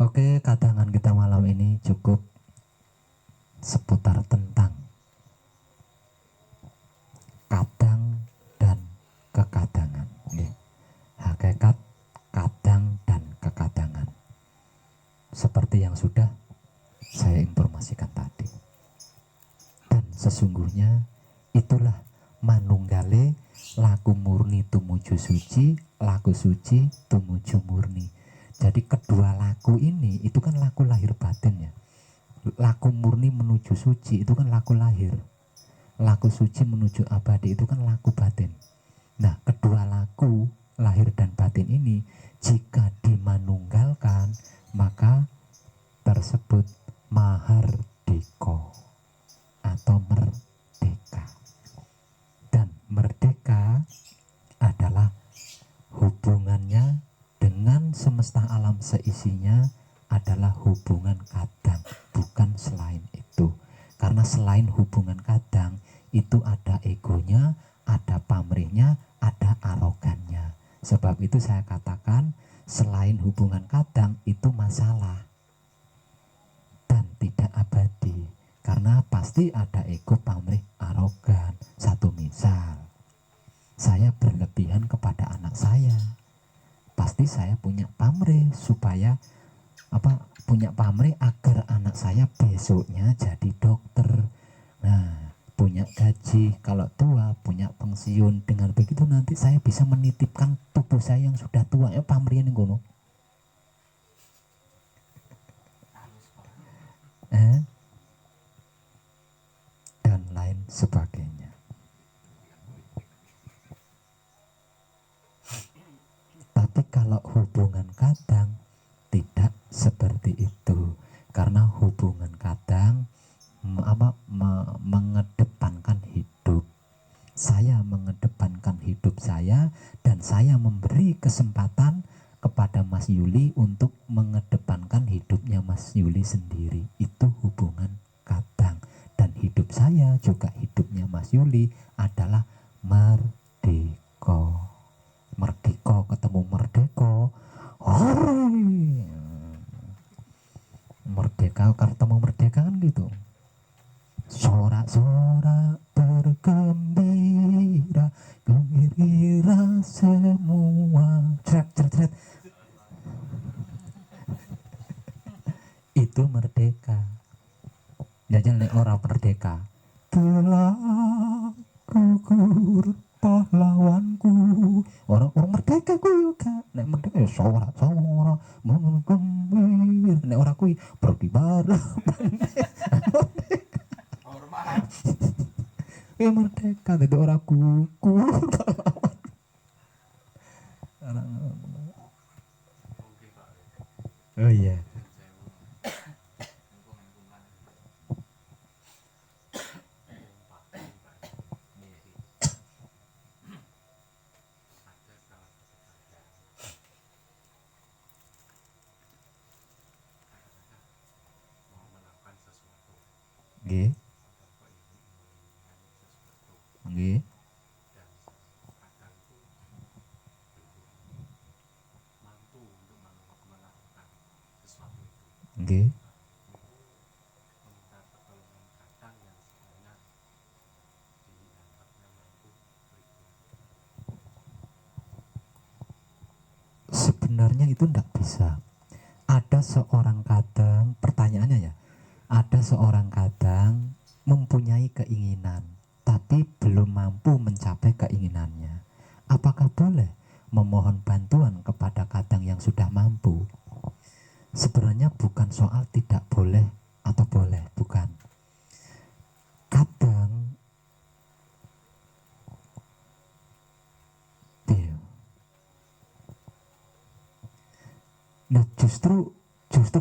Oke, kadangan kita malam ini cukup seputar tentang kadang dan kekadangan. Hakikat kadang dan kekadangan. Seperti yang sudah saya informasikan tadi. Dan sesungguhnya itulah manunggale laku murni tumuju suci, laku suci tumuju murni. Jadi kedua laku ini itu kan laku lahir batin ya. Laku murni menuju suci itu kan laku lahir. Laku suci menuju abadi itu kan laku batin. Nah, kedua laku lahir dan batin ini jika dimanunggalkan maka tersebut mahardika atau merdeka. Dan merdeka adalah hubungannya dengan semesta alam seisinya adalah hubungan kadang, bukan selain itu. Karena selain hubungan kadang itu ada egonya, ada pamrihnya, ada arogannya. Sebab itu saya katakan selain hubungan kadang itu masalah dan tidak abadi. Karena pasti ada ego, pamrih, arogan. Satu misal, saya berlebihan kepada anak saya, pasti saya punya pamrih supaya punya pamrih agar anak saya besoknya jadi dokter. Nah, punya gaji kalau tua, punya pensiun. Dengan begitu nanti saya bisa menitipkan tubuh saya yang sudah tua. Pamrih ini ngono. Dan lain sebagainya. Tapi kalau hubungan kadang tidak seperti itu, karena hubungan kadang mengedepankan hidup. Saya mengedepankan hidup saya dan saya memberi kesempatan kepada Mas Yuli untuk mengedepankan hidupnya Mas Yuli sendiri. Itu hubungan kadang. Dan hidup saya juga hidupnya Mas Yuli adalah merdeka. Merdeka ketemu merdeka. Merdeka ketemu merdeka kan gitu. Sorak-sorak bergembira, gembira semua. Cret. Itu merdeka. Jajan nek ora merdeka. Telah gugur pahlawanku. Orang merdeka ku juga. Nek merdeka ya sorak-sorak menggembira. Nek ora kuwi berkibar. Ya merdeka itu orang gugur pahlawan. Oh iya. Nggih. Nggih. Nggih. Sebenarnya itu tidak bisa. Ada seorang kadang, pertanyaannya ya, ada seorang kadang mempunyai keinginan tapi belum mampu mencapai keinginannya. Apakah boleh memohon bantuan kepada kadang yang sudah mampu? Sebenarnya bukan soal tidak boleh atau boleh, bukan. Kadang nah justru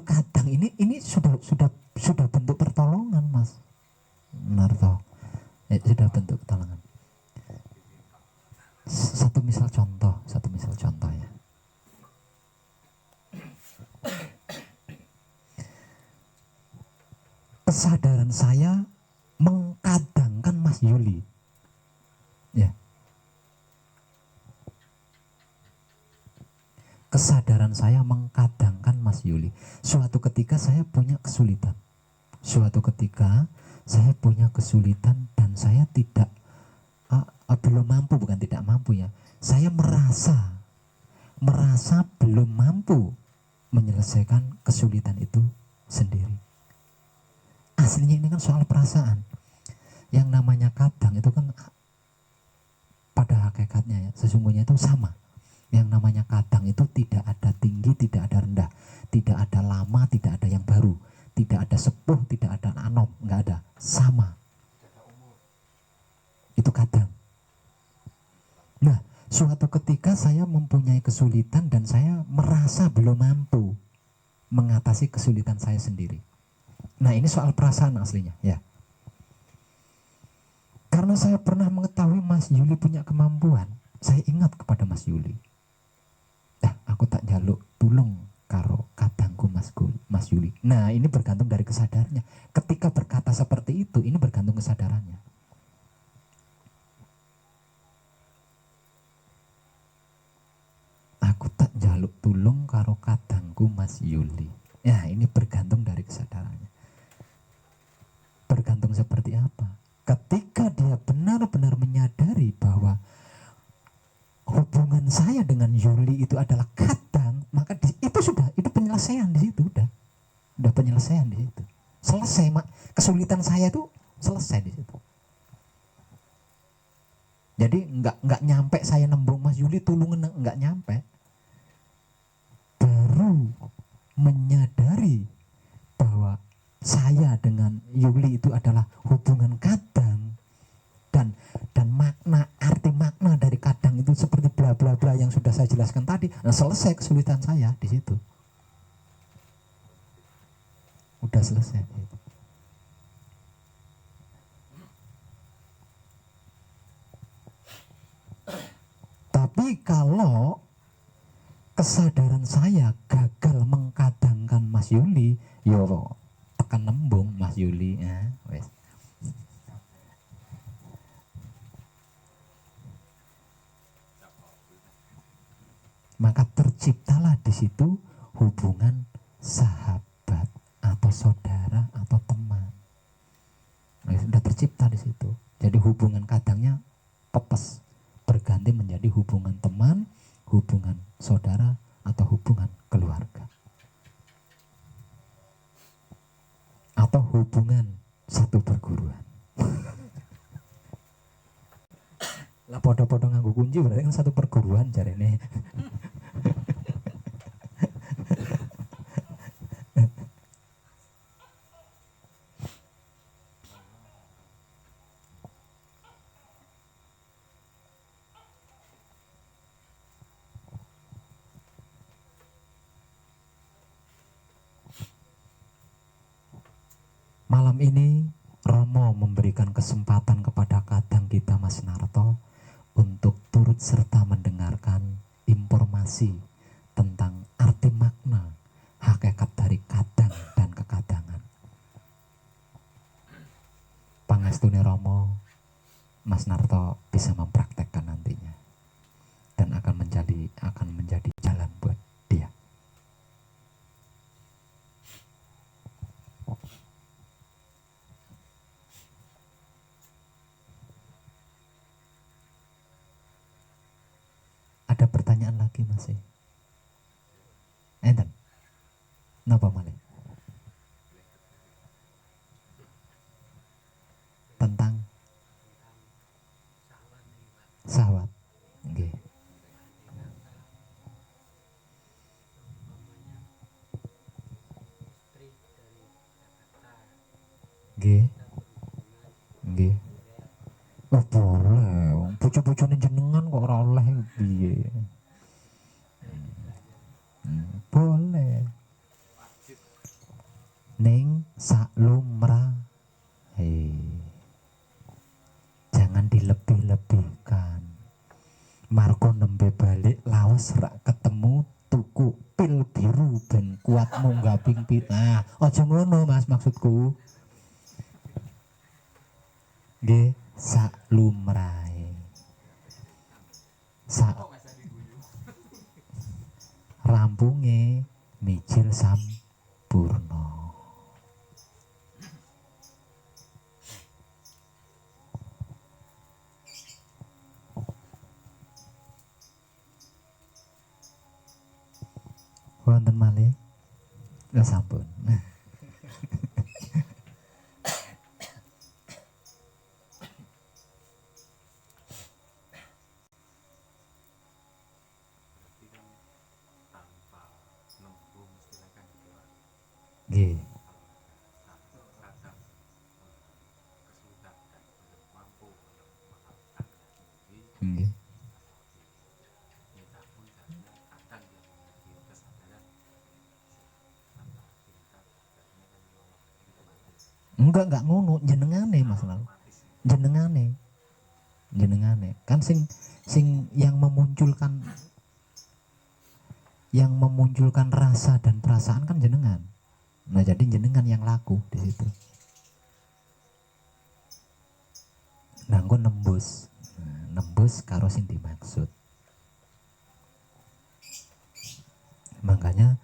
kadang ini sudah bentuk pertolongan, Mas Narto. Sudah bentuk pertolongan. Satu misal contoh ya. Kesadaran saya mengkadangkan Mas Yuli. Ya. Kesadaran saya mengkadangkan Mas Yuli. Suatu ketika saya punya kesulitan. Dan saya tidak belum mampu, bukan tidak mampu ya. Saya merasa belum mampu menyelesaikan kesulitan itu sendiri. Aslinya ini kan soal perasaan. Yang namanya kadang itu kan pada hakikatnya ya, sesungguhnya itu sama. Yang namanya kadang itu tidak ada tinggi, tidak ada rendah. kesulitan dan saya merasa belum mampu mengatasi kesulitan saya sendiri. Nah, ini soal perasaan aslinya ya. Karena saya pernah mengetahui Mas Yuli punya kemampuan, saya ingat kepada Mas Yuli. Aku tak jaluk tulung karo kadangku Mas Yuli. Nah, ini bergantung dari kesadarannya. Ketika berkata seperti itu, ini bergantung kesadarannya. Aku tak jaluk tulung karo kadangku Mas Yuli. Ya, ini bergantung dari kesadarannya. Bergantung seperti apa? Ketika dia benar-benar menyadari bahwa hubungan saya dengan Yuli itu adalah kadang, maka itu penyelesaian di situ, udah penyelesaian di situ. Selesai, kesulitan saya itu selesai di situ. Jadi nggak nyampe saya nembung Mas Yuli tulungan, nggak nyampe. Baru menyadari bahwa saya dengan Yuli itu adalah hubungan kadang, dan arti makna dari kadang itu seperti bla bla bla yang sudah saya jelaskan tadi. Nah, selesai kesulitan saya di situ. Udah selesai. Tapi kalau kesadaran saya gagal mengkadangkan Mas Yuli, yo tekan nembung Mas Yuli, ya wes. Maka terciptalah di situ hubungan sahabat atau saudara atau teman. Nah, sudah tercipta di situ. Jadi hubungan kadangnya pepes, berganti menjadi hubungan teman, hubungan saudara atau hubungan keluarga. Atau hubungan satu perguruan. Lah podo-podo nganggo kunci berarti kan satu perguruan jarene. Malam ini Romo memberikan kesempatan kepada kadang kita Mas Narto untuk turut serta mendengarkan informasi tentang arti makna hakikat dari kadang dan kekadangan. Pangestune Romo, Mas Narto bisa mempraktekkan nantinya dan akan menjadi jalan buat dia. Ada pertanyaan lagi masih? Enten? Napa malih? Tentang sawat. Nggih. Nggih. Nggih. Oh boleh, pucuk-pucukne jenengan kok ora oleh piye? Boleh. Ning saklumrah, jangan dilebih-lebihkan. Marco nembe balik laos rak ketemu tuku pil biru ben kuat munggah ping pir. Ah, aja ngono Mas maksudku. Nggih, saklumrahe. Sak rampunge mijil sampurna. Wonten malih? Ya sampun. Nggih. Nggih. Enggak ngono, jenengane Mas Lalu. Jenengane. Kan sing yang memunculkan rasa dan perasaan kan jenengan. Nah, jadi jenengan yang laku di situ. Nah, engko nembus. Nembus karo sing dimaksud. Makanya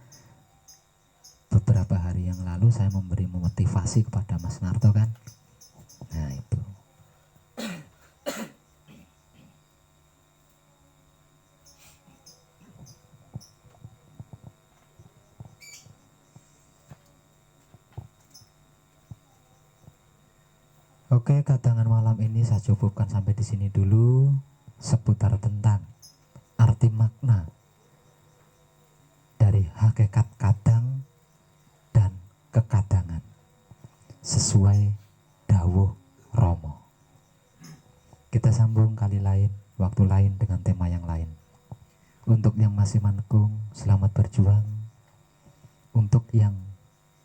beberapa hari yang lalu saya memberi motivasi kepada Mas Narto kan. Nah, itu. Oke, kadangan malam ini saya cukupkan sampai di sini dulu seputar tentang arti makna dari hakikat kadang dan kekadangan sesuai dawuh Romo. Kita sambung kali lain, waktu lain dengan tema yang lain. Untuk yang masih manekung, selamat berjuang. Untuk yang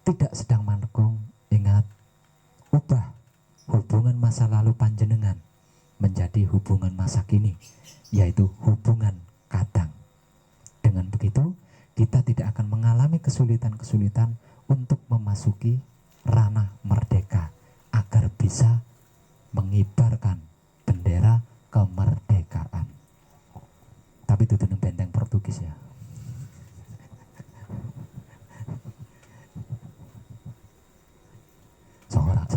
tidak sedang manekung, ingat, ubah hubungan masa lalu panjenengan menjadi hubungan masa kini, yaitu hubungan kadang. Dengan begitu, kita tidak akan mengalami kesulitan-kesulitan untuk memasuki ranah merdeka agar bisa mengibarkan bendera kemerdekaan. Tapi itu dengan benteng Portugis ya. Sorak.